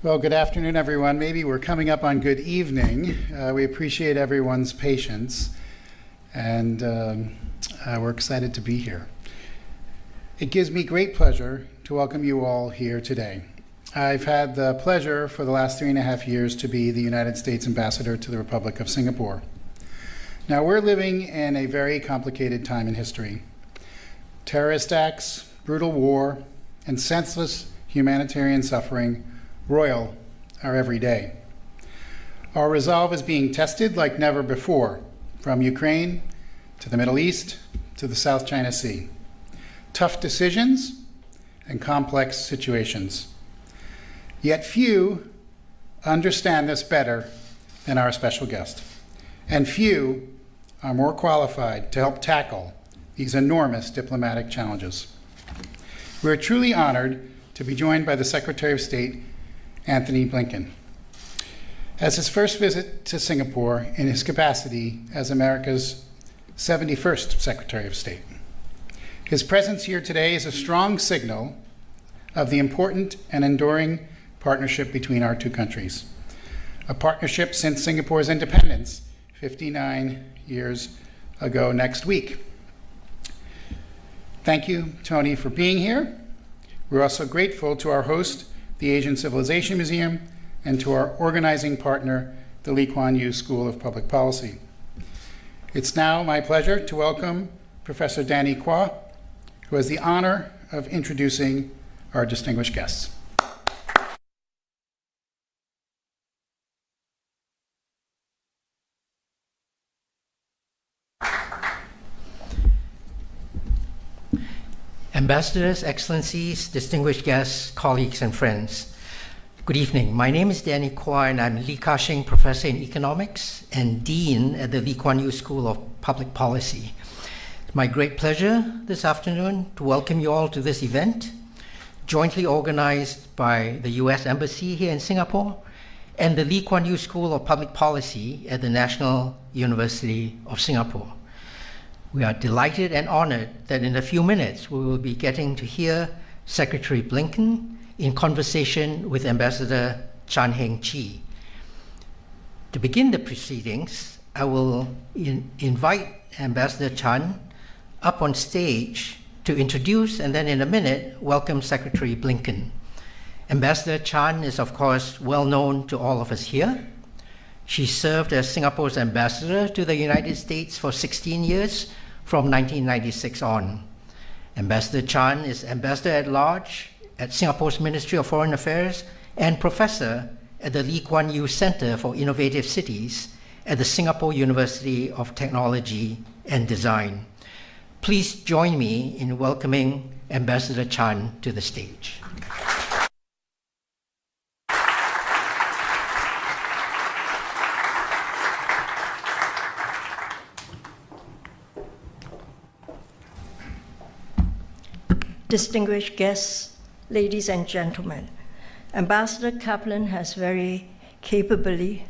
Well, good afternoon, everyone. Maybe we're coming up on good evening. We appreciate everyone's patience, and we're excited to be here. It gives me great pleasure to welcome you all here today. I've had the pleasure for the last 3.5 years to be the United States Ambassador to the Republic of Singapore. Now, we're living in a very complicated time in history. Terrorist acts, brutal war, and senseless humanitarian suffering roil our every day. Our resolve is being tested like never before, from Ukraine to the Middle East to the South China Sea. Tough decisions and complex situations. Yet few understand this better than our special guest, and few are more qualified to help tackle these enormous diplomatic challenges. We're truly honored to be joined by the Secretary of State Antony Blinken, as his first visit to Singapore in his capacity as America's 71st Secretary of State. His presence here today is a strong signal of the important and enduring partnership between our two countries, a partnership since Singapore's independence 59 years ago next week. Thank you, Tony, for being here. We're also grateful to our host, the Asian Civilization Museum, and to our organizing partner, the Lee Kuan Yew School of Public Policy. It's now my pleasure to welcome Professor Danny Quah, who has the honor of introducing our distinguished guests. Ambassadors, Excellencies, distinguished guests, colleagues, and friends. Good evening. My name is Danny Quah, and I'm Lee Ka-shing Professor in Economics and Dean at the Lee Kuan Yew School of Public Policy. It's my great pleasure this afternoon to welcome you all to this event, jointly organized by the U.S. Embassy here in Singapore and the Lee Kuan Yew School of Public Policy at the National University of Singapore. We are delighted and honored that in a few minutes we will be getting to hear Secretary Blinken in conversation with Ambassador Heng Chee. To begin the proceedings, I will invite Ambassador Chan up on stage to introduce and then in a minute welcome Secretary Blinken. Ambassador Chan is of course well known to all of us here. She served as Singapore's ambassador to the United States for 16 years from 1996 on. Ambassador Chan is Ambassador at Large at Singapore's Ministry of Foreign Affairs and Professor at the Lee Kuan Yew Center for Innovative Cities at the Singapore University of Technology and Design. Please join me in welcoming Ambassador Chan to the stage. Distinguished guests, ladies and gentlemen, Ambassador Kaplan has very capably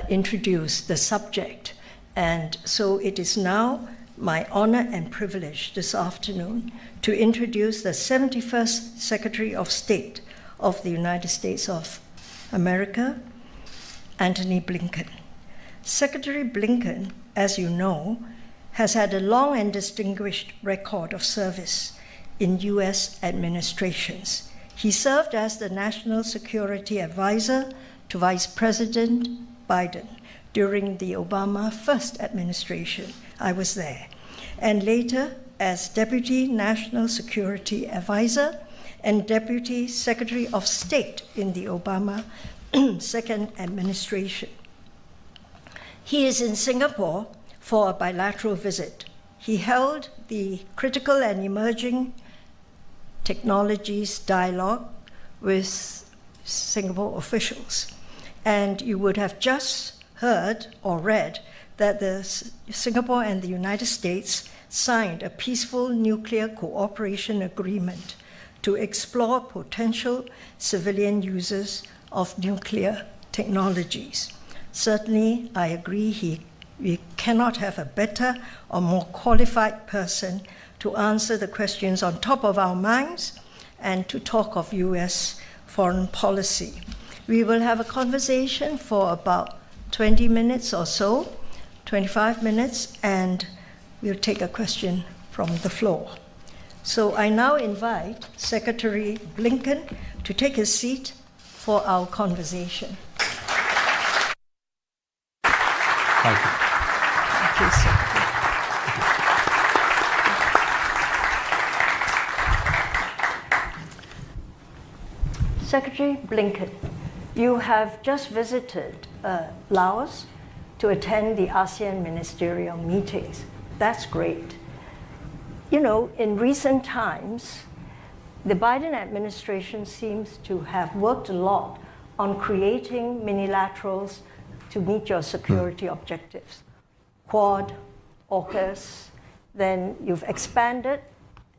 introduced the subject, and so it is now my honor and privilege this afternoon to introduce the 71st Secretary of State of the United States of America, Antony Blinken. Secretary Blinken, as you know, has had a long and distinguished record of service in U.S. administrations. He served as the National Security Advisor to Vice President Biden during the Obama first administration. I was there. And later as Deputy National Security Advisor and Deputy Secretary of State in the Obama second administration. He is in Singapore for a bilateral visit. He held the Critical and Emerging Technologies Dialogue with Singapore officials. And you would have just heard or read that Singapore and the United States signed a peaceful nuclear cooperation agreement to explore potential civilian uses of nuclear technologies. Certainly, I agree we cannot have a better or more qualified person to answer the questions on top of our minds and to talk of U.S. foreign policy. We will have a conversation for about 20 minutes or so, 25 minutes, and we'll take a question from the floor. So I now invite Secretary Blinken to take his seat for our conversation. Thank you. Thank you, Secretary. Secretary Blinken, you have just visited Laos to attend the ASEAN ministerial meetings. That's great. You know, in recent times, the Biden administration seems to have worked a lot on creating minilaterals to meet your security objectives. Quad, AUKUS, then you've expanded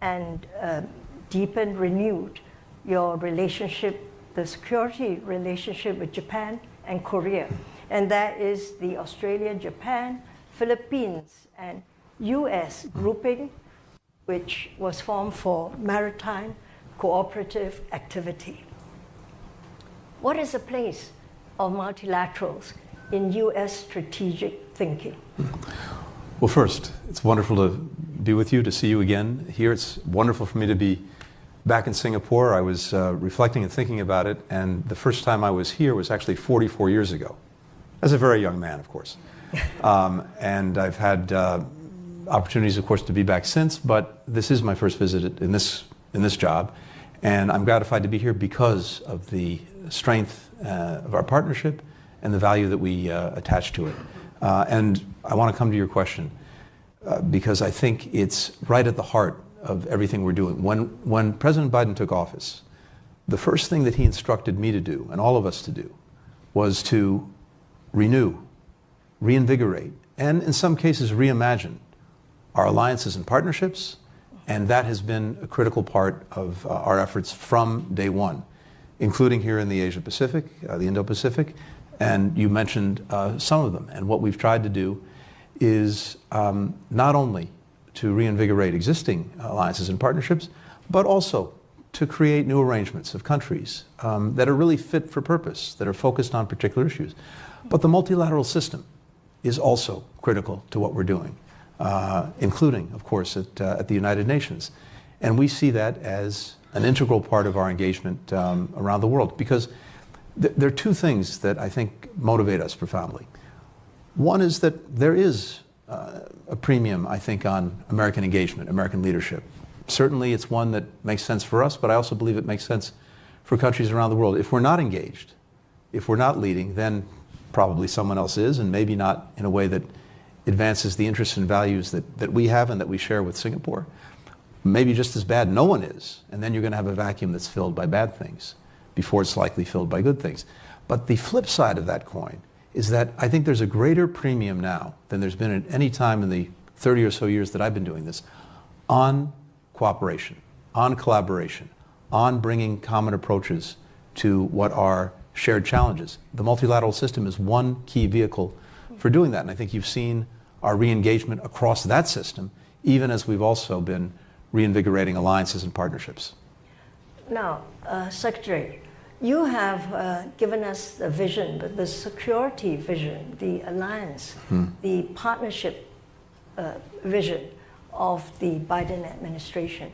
and deepened, renewed your relationship, the security relationship with Japan and Korea. And that is the Australia, Japan, Philippines, and U.S. grouping, which was formed for maritime cooperative activity. What is the place of multilaterals in U.S. strategic thinking? Well, first, it's wonderful to be with you, to see you again here. It's wonderful for me to be back in Singapore. I was reflecting and thinking about it, and the first time I was here was actually 44 years ago, as a very young man, of course. And I've had opportunities, of course, to be back since, but this is my first visit in this job, and I'm gratified to be here because of the strength of our partnership and the value that we attach to it. And I want to come to your question because I think it's right at the heart of everything we're doing. When President Biden took office, the first thing that he instructed me to do, and all of us to do, was to renew, reinvigorate, and in some cases reimagine our alliances and partnerships, and that has been a critical part of our efforts from day one, including here in the Asia-Pacific, the Indo-Pacific, and you mentioned some of them. And what we've tried to do is not only to reinvigorate existing alliances and partnerships, but also to create new arrangements of countries that are really fit for purpose, that are focused on particular issues. But the multilateral system is also critical to what we're doing, including, of course, at the United Nations. And we see that as an integral part of our engagement around the world, because there are two things that I think motivate us profoundly. One is that there is a premium, I think, on American engagement, American leadership. Certainly it's one that makes sense for us, but I also believe it makes sense for countries around the world. If we're not engaged, if we're not leading, then probably someone else is, and maybe not in a way that advances the interests and values that we have and that we share with Singapore. Maybe just as bad, no one is, and then you're going to have a vacuum that's filled by bad things before it's likely filled by good things. But the flip side of that coin is that I think there's a greater premium now than there's been at any time in the 30 or so years that I've been doing this on cooperation, on collaboration, on bringing common approaches to what are shared challenges. The multilateral system is one key vehicle for doing that, and I think you've seen our re-engagement across that system, even as we've also been reinvigorating alliances and partnerships. Now, Secretary, you have given us the vision, the security vision, the alliance, the partnership vision of the Biden administration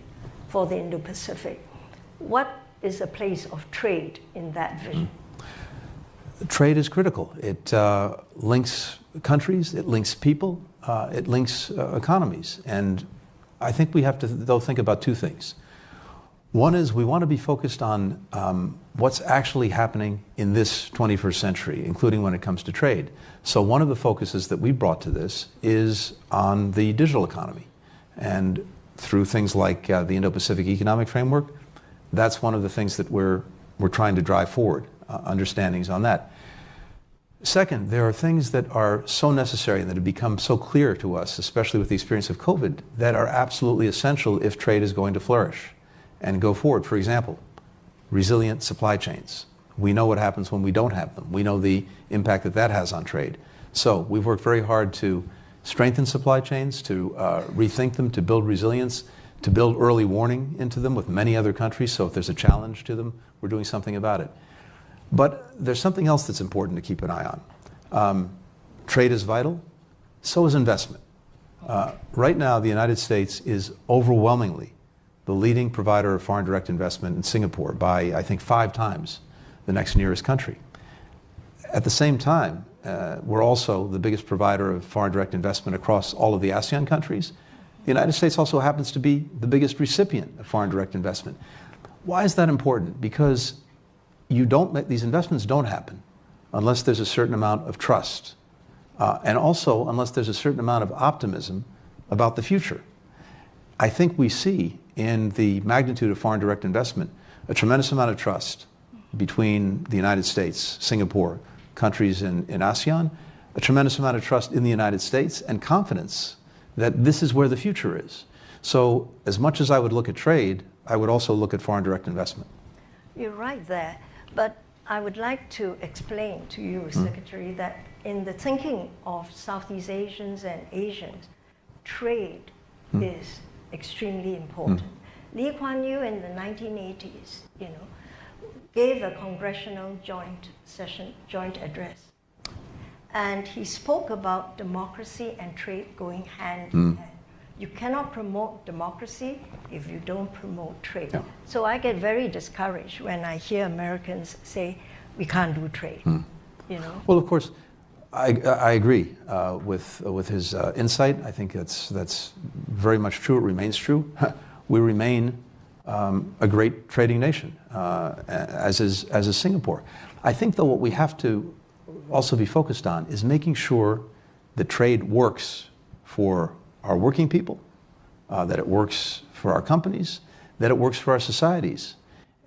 for the Indo-Pacific. What is the place of trade in that vision? Trade is critical. It links countries, it links people, it links economies. And I think we have to, though, think about two things. One is we want to be focused on what's actually happening in this 21st century, including when it comes to trade. So one of the focuses that we brought to this is on the digital economy. And through things like the Indo-Pacific Economic Framework, that's one of the things that we're trying to drive forward, understandings on that. Second, there are things that are so necessary and that have become so clear to us, especially with the experience of COVID, that are absolutely essential if trade is going to flourish and go forward. For example, resilient supply chains. We know what happens when we don't have them. We know the impact that that has on trade. So we've worked very hard to strengthen supply chains, to rethink them, to build resilience, to build early warning into them with many other countries, so if there's a challenge to them, we're doing something about it. But there's something else that's important to keep an eye on. Trade is vital, so is investment. Right now, the United States is overwhelmingly the leading provider of foreign direct investment in Singapore by, I think, 5 times the next nearest country. At the same time, we're also the biggest provider of foreign direct investment across all of the ASEAN countries. The United States also happens to be the biggest recipient of foreign direct investment. Why is that important? Because these investments don't happen unless there's a certain amount of trust, and also unless there's a certain amount of optimism about the future. I think we see in the magnitude of foreign direct investment a tremendous amount of trust between the United States, Singapore, countries in ASEAN, a tremendous amount of trust in the United States, and confidence that this is where the future is. So as much as I would look at trade, I would also look at foreign direct investment. You're right there, but I would like to explain to you, Secretary, that in the thinking of Southeast Asians and Asians, trade is extremely important. Lee Kuan Yew in the 1980s, gave a congressional joint address. And he spoke about democracy and trade going hand in hand. You cannot promote democracy if you don't promote trade. Yeah. So I get very discouraged when I hear Americans say, we can't do trade. Well, of course, I agree with his insight. I think that's very much true. It remains true. We remain a great trading nation, as is Singapore. I think, though, what we have to also be focused on is making sure that trade works for our working people, that it works for our companies, that it works for our societies.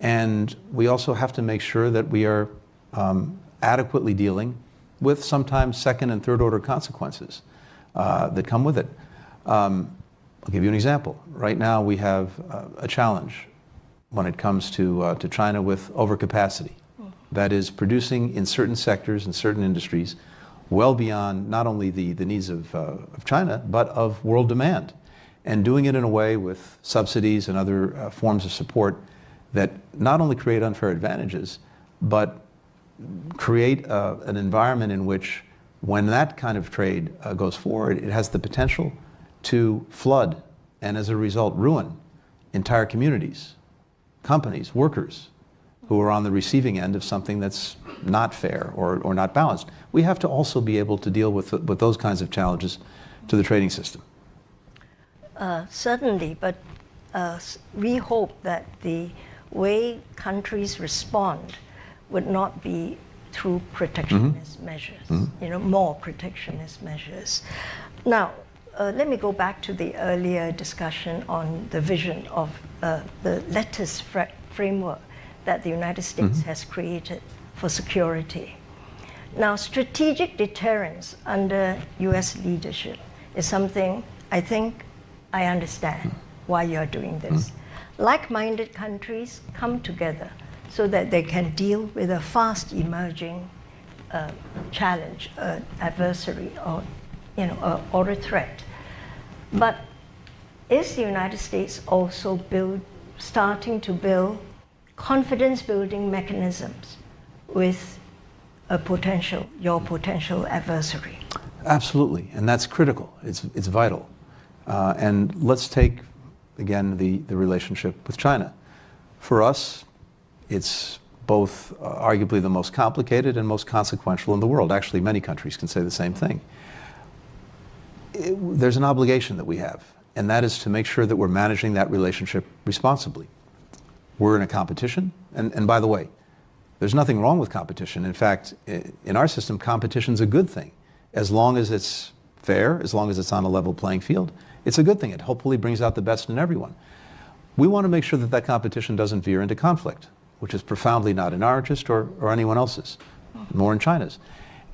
And we also have to make sure that we are adequately dealing with sometimes second and third order consequences that come with it. I'll give you an example. Right now we have a challenge when it comes to China with overcapacity. That is producing in certain sectors and certain industries well beyond not only the needs of China, but of world demand. And doing it in a way with subsidies and other forms of support that not only create unfair advantages, but create an environment in which, when that kind of trade goes forward, it has the potential to flood and, as a result, ruin entire communities, companies, workers who are on the receiving end of something that's not fair or not balanced. We have to also be able to deal with those kinds of challenges to the trading system. Certainly, but we hope that the way countries respond would not be through protectionist measures, more protectionist measures. Now, let me go back to the earlier discussion on the vision of the lattice framework that the United States has created for security. Now, strategic deterrence under US leadership is something I think I understand why you're doing this. Like-minded countries come together so that they can deal with a fast emerging challenge, adversary, or a threat. But is the United States also starting to build confidence-building mechanisms with your potential adversary? Absolutely, and that's critical. It's vital. And let's take, again, the relationship with China. For us, it's both arguably the most complicated and most consequential in the world. Actually, many countries can say the same thing. There's an obligation that we have, and that is to make sure that we're managing that relationship responsibly. We're in a competition, and by the way, there's nothing wrong with competition. In fact, in our system, competition's a good thing. As long as it's fair, as long as it's on a level playing field, it's a good thing. It hopefully brings out the best in everyone. We want to make sure that that competition doesn't veer into conflict, which is profoundly not in our interest or anyone else's, nor in China's.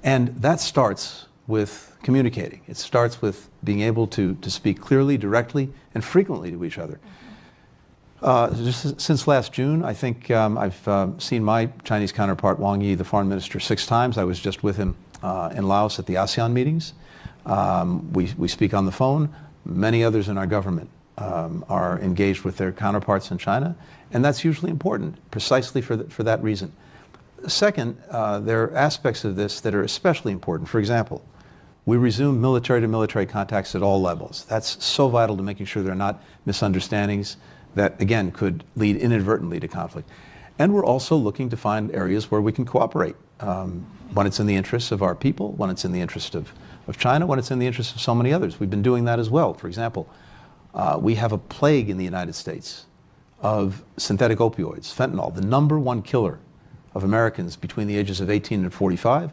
And that starts with communicating. It starts with being able to speak clearly, directly, and frequently to each other. Just since last June, I think I've seen my Chinese counterpart, Wong, the foreign minister, 6 times. I was just with him in Laos at the ASEAN meetings. We speak on the phone. Many others in our government are engaged with their counterparts in China, and that's usually important, precisely for that reason. Second, there are aspects of this that are especially important. For example, we resume military-to-military contacts at all levels. That's so vital to making sure there are not misunderstandings that, again, could lead inadvertently to conflict. And we're also looking to find areas where we can cooperate, when it's in the interests of our people, when it's in the interest of China, when it's in the interest of so many others. We've been doing that as well. For example, we have a plague in the United States of synthetic opioids, fentanyl. The #1 killer of Americans between the ages of 18 and 45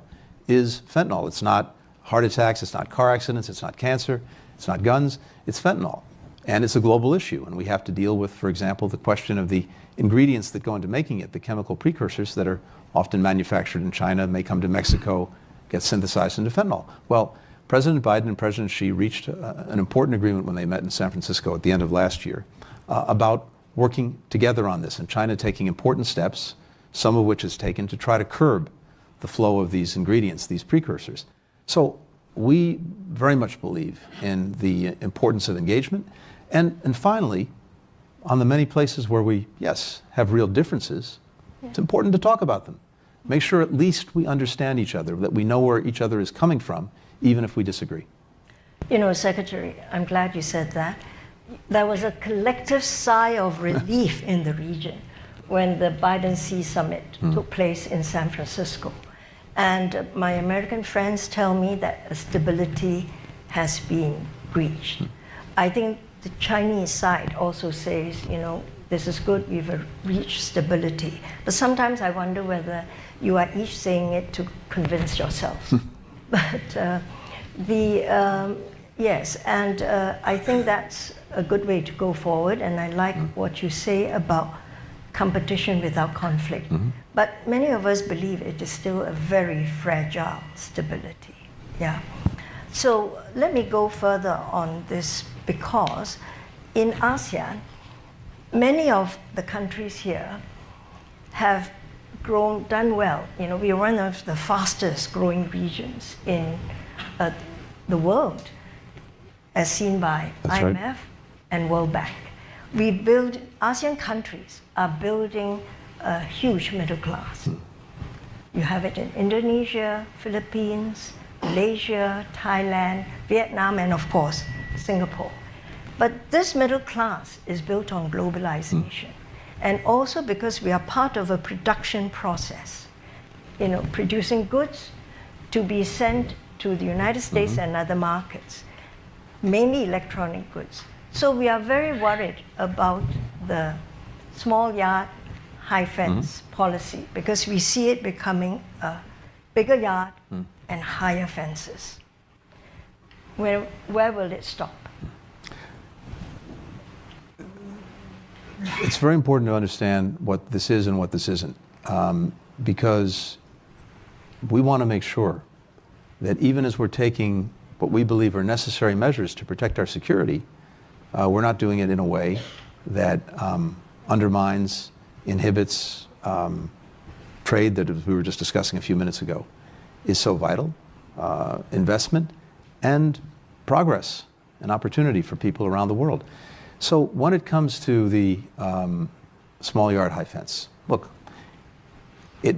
is fentanyl. It's not heart attacks, it's not car accidents, it's not cancer, it's not guns, it's fentanyl. And it's a global issue, and we have to deal with, for example, the question of the ingredients that go into making it, the chemical precursors that are often manufactured in China, may come to Mexico, get synthesized into fentanyl. Well, President Biden and President Xi reached an important agreement when they met in San Francisco at the end of last year about working together on this, and China taking important steps, some of which is taken to try to curb the flow of these ingredients, these precursors. So we very much believe in the importance of engagement. And finally, on the many places where we, yes, have real differences, it's important to talk about them. Make sure at least we understand each other, that we know where each other is coming from, even if we disagree. You know, Secretary, I'm glad you said that. There was a collective sigh of relief in the region when the Biden-Xi summit took place in San Francisco. And my American friends tell me that stability has been reached. I think the Chinese side also says, you know, this is good, we've reached stability. But sometimes I wonder whether you are each saying it to convince yourselves. But yes, and I think that's a good way to go forward, and I like what you say about competition without conflict. But many of us believe it is still a very fragile stability. Yeah. So let me go further on this, because in ASEAN, many of the countries here have done well. You know, we are one of the fastest growing regions in the world, as seen by IMF and World Bank. ASEAN countries are building a huge middle class. You have it in Indonesia, Philippines, Malaysia, Thailand, Vietnam, and of course, Singapore. But this middle class is built on globalization. And also because we are part of a production process, you know, producing goods to be sent to the United States and other markets, mainly electronic goods. So we are very worried about the small yard, high fence policy, because we see it becoming a bigger yard and higher fences. Where will it stop? It's very important to understand what this is and what this isn't, because we want to make sure that even as we're taking what we believe are necessary measures to protect our security, we're not doing it in a way that undermines, inhibits trade that, as we were just discussing a few minutes ago, is so vital, investment and progress and opportunity for people around the world. So when it comes to the small yard, high fence, look, it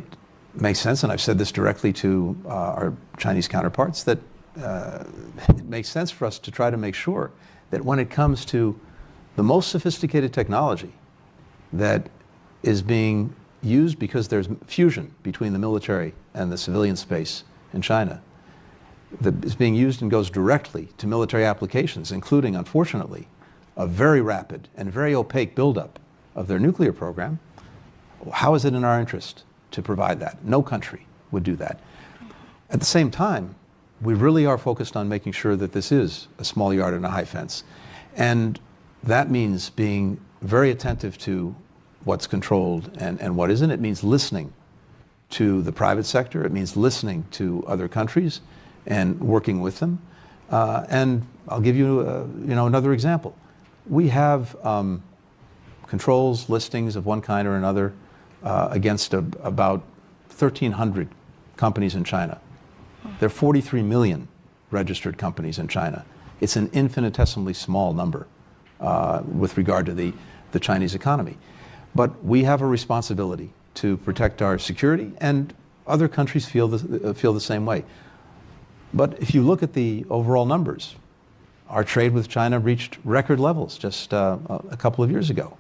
makes sense, and I've said this directly to our Chinese counterparts, that it makes sense for us to try to make sure that when it comes to the most sophisticated technology that is being used because there's fusion between the military and the civilian space in China, that is being used and goes directly to military applications, including, unfortunately, a very rapid and very opaque buildup of their nuclear program. How is it in our interest to provide that? No country would do that. At the same time, we really are focused on making sure that this is a small yard and a high fence. And that means being very attentive to what's controlled and what isn't. It means listening to the private sector. It means listening to other countries and working with them. And I'll give you, another example. We have controls, listings of one kind or another against about 1,300 companies in China. There are 43 million registered companies in China. It's an infinitesimally small number with regard to the Chinese economy. But we have a responsibility to protect our security, and other countries feel the same way. But if you look at the overall numbers, our trade with China reached record levels just a couple of years ago.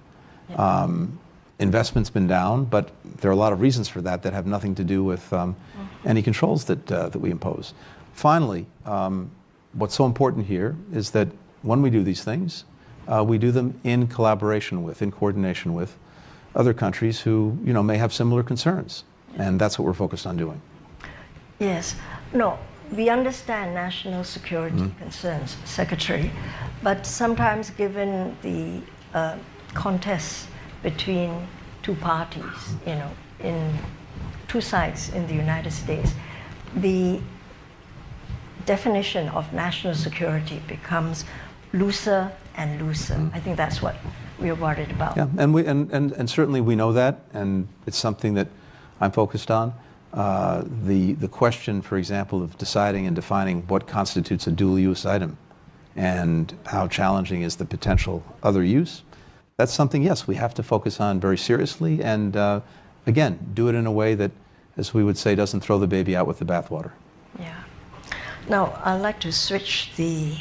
Investment's been down, but there are a lot of reasons for that that have nothing to do with any controls that we impose. Finally, what's so important here is that when we do these things, we do them in collaboration with, in coordination with other countries who, may have similar concerns. And that's what we're focused on doing. Yes. No, we understand national security concerns, Secretary, but sometimes given the contest between two parties, in two sides in the United States, the definition of national security becomes looser and looser. I think that's what we're worried about. Yeah, and certainly we know that, and it's something that I'm focused on. The question, for example, of deciding and defining what constitutes a dual-use item and how challenging is the potential other use, that's something, yes, we have to focus on very seriously and, again, do it in a way that, as we would say, doesn't throw the baby out with the bathwater. Yeah. Now, I'd like to switch the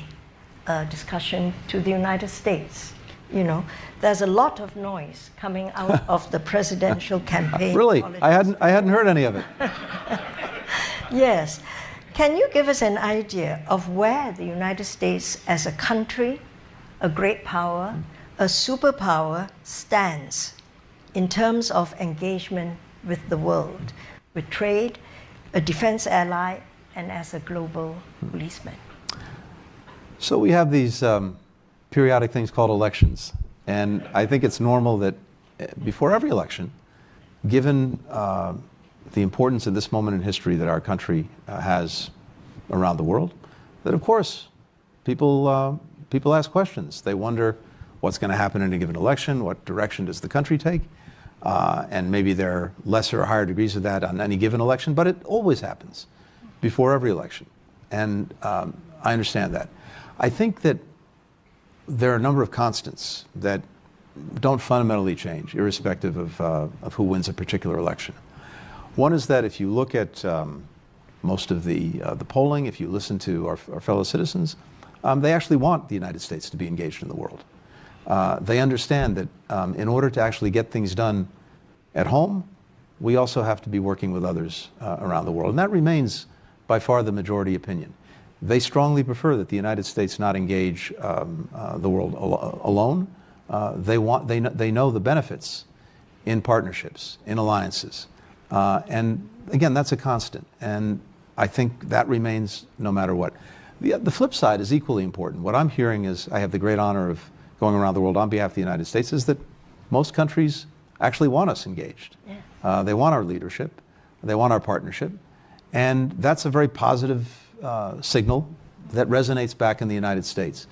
discussion to the United States. There's a lot of noise coming out of the presidential campaign. Really? I hadn't heard any of it. Yes. Can you give us an idea of where the United States as a country, a great power, a superpower stands in terms of engagement with the world, with trade, a defense ally, and as a global policeman? So we have these periodic things called elections. And I think it's normal that before every election, given the importance at this moment in history that our country has around the world, that of course people ask questions. They wonder what's going to happen in a given election, what direction does the country take, and maybe there are lesser or higher degrees of that on any given election, but it always happens before every election. And I understand that. I think that there are a number of constants that don't fundamentally change, irrespective of who wins a particular election. One is that if you look at most of the polling, if you listen to our fellow citizens, they actually want the United States to be engaged in the world. They understand that in order to actually get things done at home, we also have to be working with others around the world. And that remains by far the majority opinion. They strongly prefer that the United States not engage the world alone. They know the benefits in partnerships, in alliances. And again, that's a constant. And I think that remains no matter what. The flip side is equally important. What I'm hearing is, I have the great honor of going around the world on behalf of the United States, is that most countries actually want us engaged. Yeah. They want our leadership. They want our partnership. And that's a very positive signal that resonates back in the United States.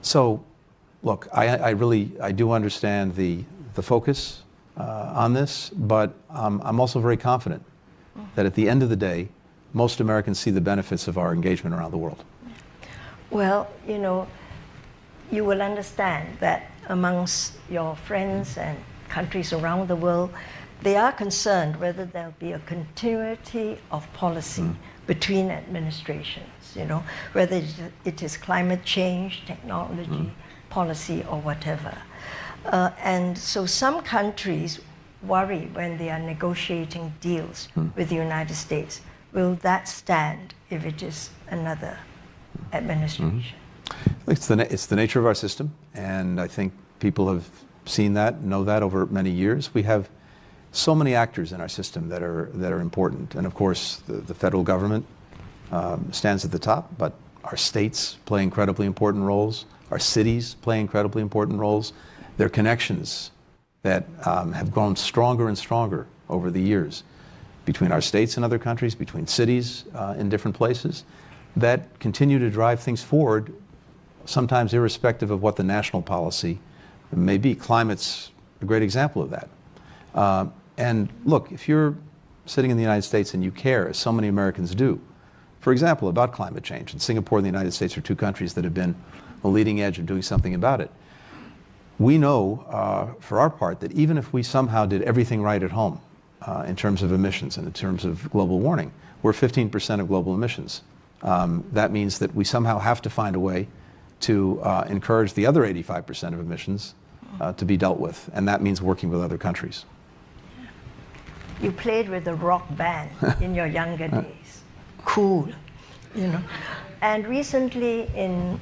So, look, I do understand the focus on this, but I'm also very confident that at the end of the day, most Americans see the benefits of our engagement around the world. Well, you will understand that amongst your friends and countries around the world, they are concerned whether there'll be a continuity of policy between administrations, whether it is climate change, technology, policy, or whatever. And so some countries worry when they are negotiating deals with the United States. Will that stand if it is another administration? It's the nature of our system, and I think people have seen that, know that over many years. We have so many actors in our system that are important, and of course the federal government stands at the top, but our states play incredibly important roles. Our cities play incredibly important roles. There are connections that have grown stronger and stronger over the years between our states and other countries, between cities in different places, that continue to drive things forward, sometimes irrespective of what the national policy may be. Climate's a great example of that. And look, if you're sitting in the United States and you care, as so many Americans do, for example, about climate change, and Singapore and the United States are two countries that have been on the leading edge of doing something about it, we know, for our part, that even if we somehow did everything right at home in terms of emissions and in terms of global warming, we're 15% of global emissions. That means that we somehow have to find a way to encourage the other 85% of emissions to be dealt with, and that means working with other countries. You played with a rock band in your younger days. Cool, you know. And recently in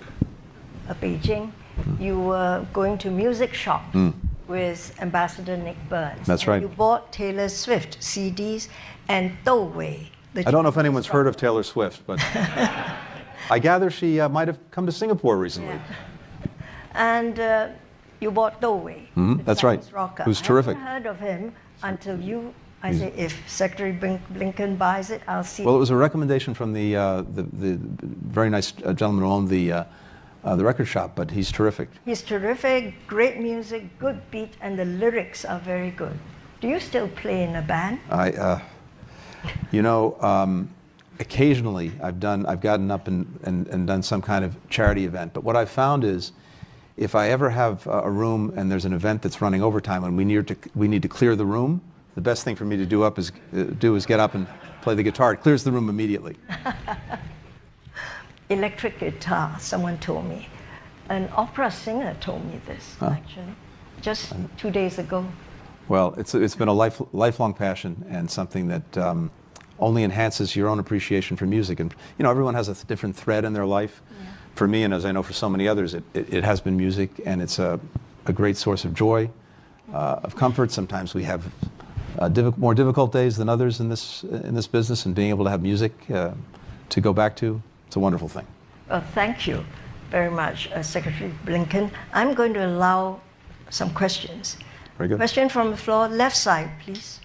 Beijing, you were going to music shop with Ambassador Nick Burns. That's right. You bought Taylor Swift CDs and Dou Wei. I don't know if anyone's heard of Taylor Swift, but I gather she might have come to Singapore recently. Yeah. And you bought Dou Wei. That's right. Rocker. Who's terrific. I haven't heard of him until you. I say, if Secretary Blinken buys it, I'll see. Well, it was a recommendation from the very nice gentleman who owned the record shop, but he's terrific. He's terrific, great music, good beat, and the lyrics are very good. Do you still play in a band? You know, occasionally I've gotten up and done some kind of charity event, but what I've found is if I ever have a room and there's an event that's running overtime and we need to clear the room, the best thing for me to do is get up and play the guitar. It clears the room immediately. Electric guitar, someone told me. An opera singer told me this, actually, just 2 days ago. Well, it's been a lifelong passion and something that only enhances your own appreciation for music. And you know, everyone has a different thread in their life. Yeah. For me, and as I know for so many others, it has been music, and it's a great source of joy, of comfort. Sometimes we have more difficult days than others in this business, and being able to have music to go back to, it's a wonderful thing. Well, thank you very much, Secretary Blinken. I'm going to allow some questions. Very good. Question from the floor, left side, please.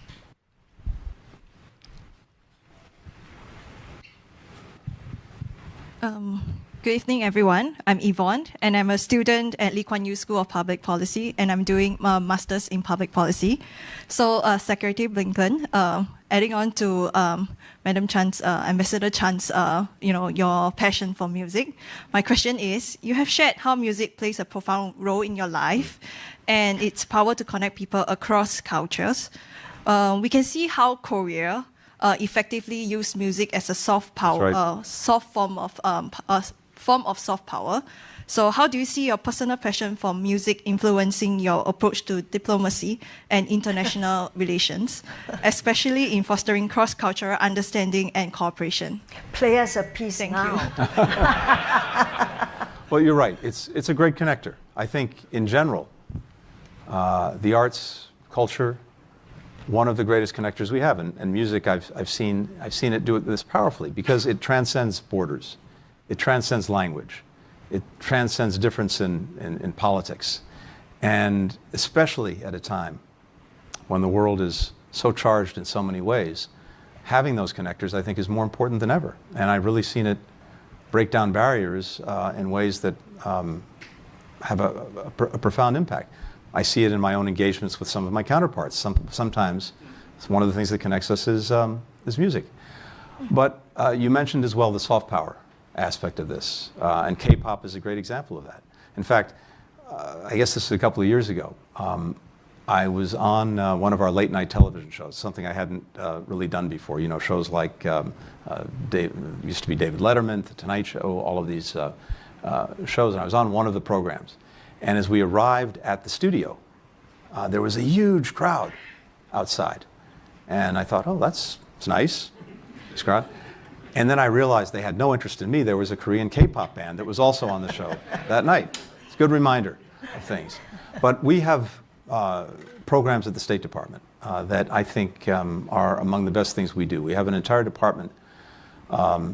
Good evening, everyone. I'm Yvonne, and I'm a student at Lee Kuan Yew School of Public Policy, and I'm doing a master's in public policy. So, Secretary Blinken, adding on to Madam Chan's, Ambassador Chan's, your passion for music, my question is: you have shared how music plays a profound role in your life, and its power to connect people across cultures. We can see how Korea effectively use music as a soft power, right. Soft form of soft power. So how do you see your personal passion for music influencing your approach to diplomacy and international relations, especially in fostering cross-cultural understanding and cooperation? Play us a piece now. Well, you're right. It's a great connector. I think in general, the arts, culture, one of the greatest connectors we have, and music. I've seen it do it this powerfully because it transcends borders, it transcends language, it transcends difference in politics, and especially at a time when the world is so charged in so many ways, having those connectors I think is more important than ever. And I've really seen it break down barriers in ways that have a profound impact. I see it in my own engagements with some of my counterparts. Sometimes one of the things that connects us is music. But you mentioned as well the soft power aspect of this, and K-pop is a great example of that. In fact, I guess this is a couple of years ago. I was on one of our late night television shows, something I hadn't really done before. You know, shows like used to be David Letterman, The Tonight Show, all of these shows. And I was on one of the programs. And as we arrived at the studio, there was a huge crowd outside. And I thought, oh, that's nice, this crowd. And then I realized they had no interest in me. There was a Korean K-pop band that was also on the show that night. It's a good reminder of things. But we have programs at the State Department that I think are among the best things we do. We have an entire department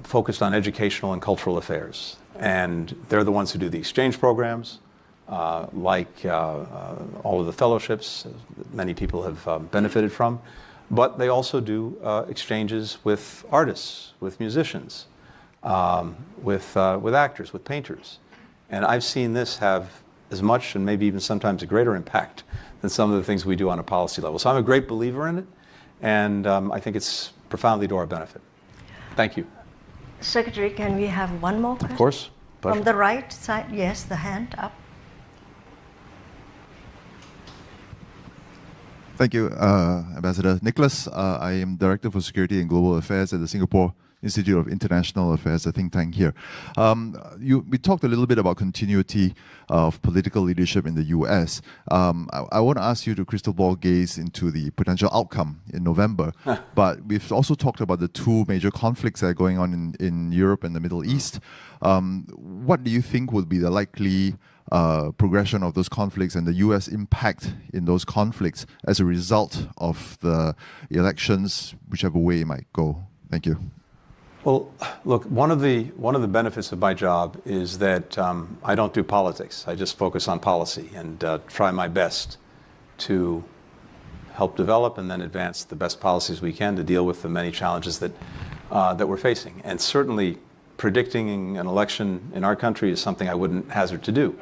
focused on educational and cultural affairs. And they're the ones who do the exchange programs, like all of the fellowships that many people have benefited from. But they also do exchanges with artists, with musicians, with actors, with painters. And I've seen this have as much and maybe even sometimes a greater impact than some of the things we do on a policy level. So I'm a great believer in it, and I think it's profoundly to our benefit. Thank you. Secretary, can we have one more question? Of course. Pleasure. From the right side, yes, the hand up. Thank you, Ambassador. Nicholas, I am Director for Security and Global Affairs at the Singapore Institute of International Affairs, a think tank here. We talked a little bit about continuity of political leadership in the US. I want to ask you to crystal ball gaze into the potential outcome in November, but we've also talked about the two major conflicts that are going on in Europe and the Middle East. What do you think will be the likely progression of those conflicts and the US impact in those conflicts as a result of the elections, whichever way it might go? Thank you. Well, look, one of the benefits of my job is that I don't do politics. I just focus on policy and try my best to help develop and then advance the best policies we can to deal with the many challenges that we're facing. And certainly predicting an election in our country is something I wouldn't hazard to do.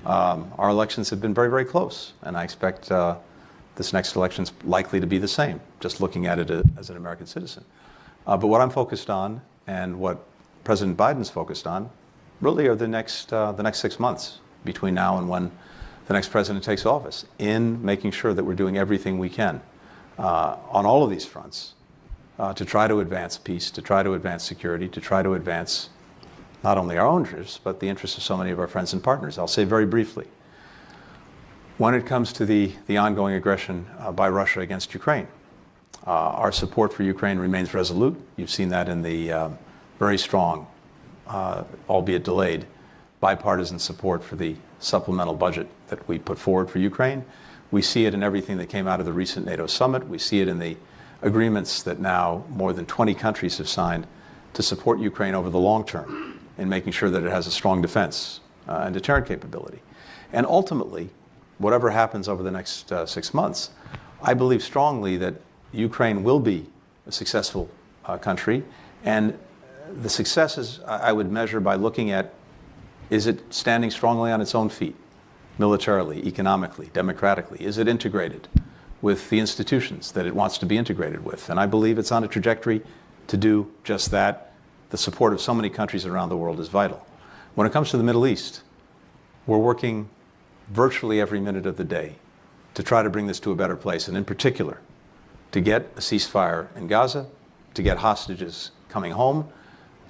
Our elections have been very, very close, and I expect this next election is likely to be the same, just looking at it as an American citizen. But what I'm focused on, and what President Biden's focused on, really are the next 6 months between now and when the next president takes office, in making sure that we're doing everything we can on all of these fronts to try to advance peace, to try to advance security, to try to advance not only our own interests, but the interests of so many of our friends and partners. I'll say very briefly, when it comes to the ongoing aggression by Russia against Ukraine, our support for Ukraine remains resolute. You've seen that in the very strong, albeit delayed, bipartisan support for the supplemental budget that we put forward for Ukraine. We see it in everything that came out of the recent NATO summit. We see it in the agreements that now more than 20 countries have signed to support Ukraine over the long term in making sure that it has a strong defense and deterrent capability. And ultimately, whatever happens over the next 6 months, I believe strongly that Ukraine will be a successful country, and the successes I would measure by looking at, is it standing strongly on its own feet, militarily, economically, democratically? Is it integrated with the institutions that it wants to be integrated with? And I believe it's on a trajectory to do just that. The support of so many countries around the world is vital. When it comes to the Middle East, we're working virtually every minute of the day to try to bring this to a better place, and in particular, to get a ceasefire in Gaza, to get hostages coming home,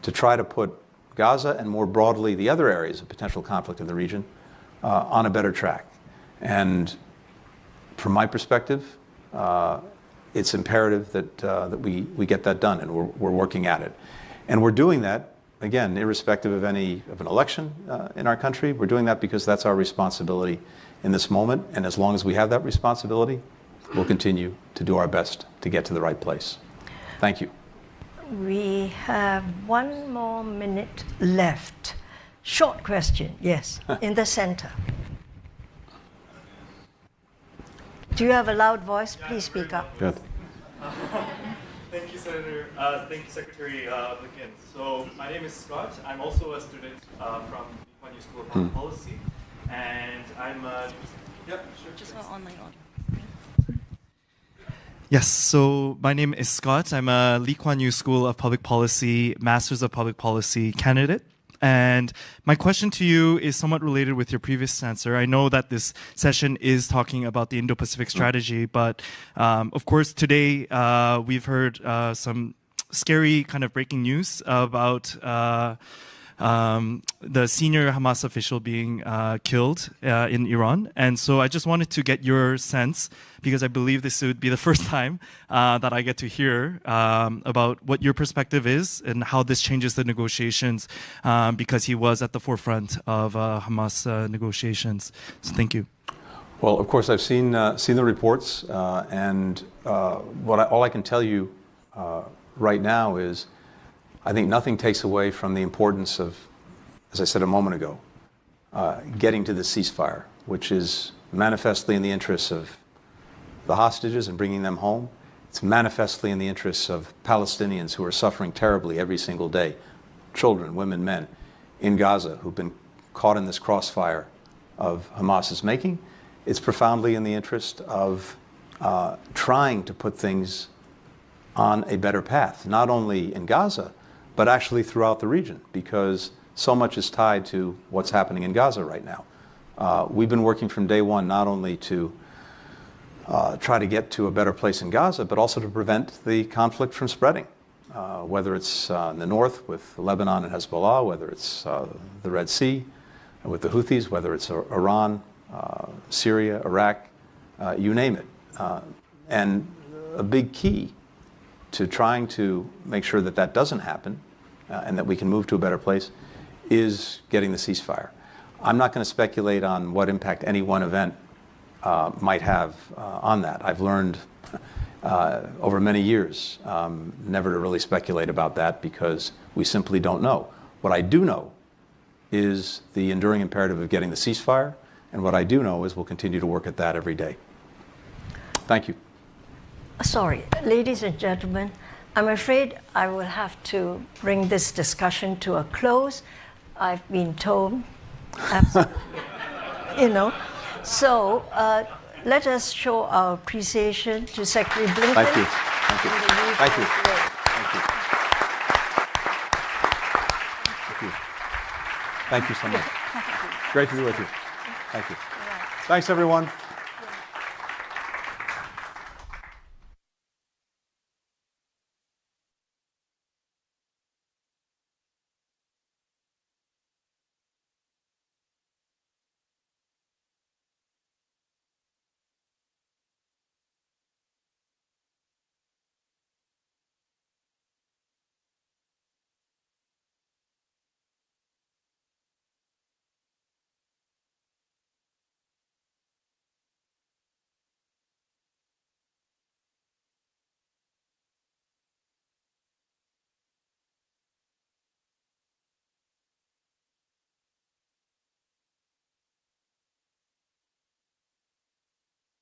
to try to put Gaza and more broadly the other areas of potential conflict in the region on a better track. And from my perspective, it's imperative that we get that done, and we're working at it. And we're doing that, again, irrespective of an election in our country. We're doing that because that's our responsibility in this moment, and as long as we have that responsibility, we'll continue to do our best to get to the right place. Thank you. We have 1 more minute left. Short question, yes, in the center. Do you have a loud voice? Please speak up. Good. Thank you, Senator. Thank you, Secretary Blinken. So my name is Scott. I'm also a student from the U.S School of Public Policy, and I'm just online audio. Yes, so my name is Scott. I'm a Lee Kuan Yew School of Public Policy, Masters of Public Policy candidate. And my question to you is somewhat related with your previous answer. I know that this session is talking about the Indo-Pacific strategy, but of course today we've heard some scary kind of breaking news about the senior Hamas official being killed in Iran. And so I just wanted to get your sense, because I believe this would be the first time that I get to hear about what your perspective is and how this changes the negotiations, because he was at the forefront of Hamas negotiations. So thank you. Well, of course, I've seen the reports, and all I can tell you right now is I think nothing takes away from the importance of, as I said a moment ago, getting to the ceasefire, which is manifestly in the interests of the hostages and bringing them home. It's manifestly in the interests of Palestinians who are suffering terribly every single day, children, women, men, in Gaza who've been caught in this crossfire of Hamas's making. It's profoundly in the interest of trying to put things on a better path, not only in Gaza, but actually throughout the region, because so much is tied to what's happening in Gaza right now. We've been working from day one not only to try to get to a better place in Gaza, but also to prevent the conflict from spreading, whether it's in the north with Lebanon and Hezbollah, whether it's the Red Sea with the Houthis, whether it's Iran, Syria, Iraq, you name it. And a big key to trying to make sure that that doesn't happen and that we can move to a better place is getting the ceasefire. I'm not going to speculate on what impact any one event might have on that. I've learned over many years never to really speculate about that because we simply don't know. What I do know is the enduring imperative of getting the ceasefire, and what I do know is we'll continue to work at that every day. Thank you. Sorry, ladies and gentlemen, I'm afraid I will have to bring this discussion to a close. I've been told, you know. So let us show our appreciation to Secretary Blinken. Thank you. Thank you. Thank you. Thank you. Thank you. Thank you so much. Great to be with you. Thank you. Thanks, everyone.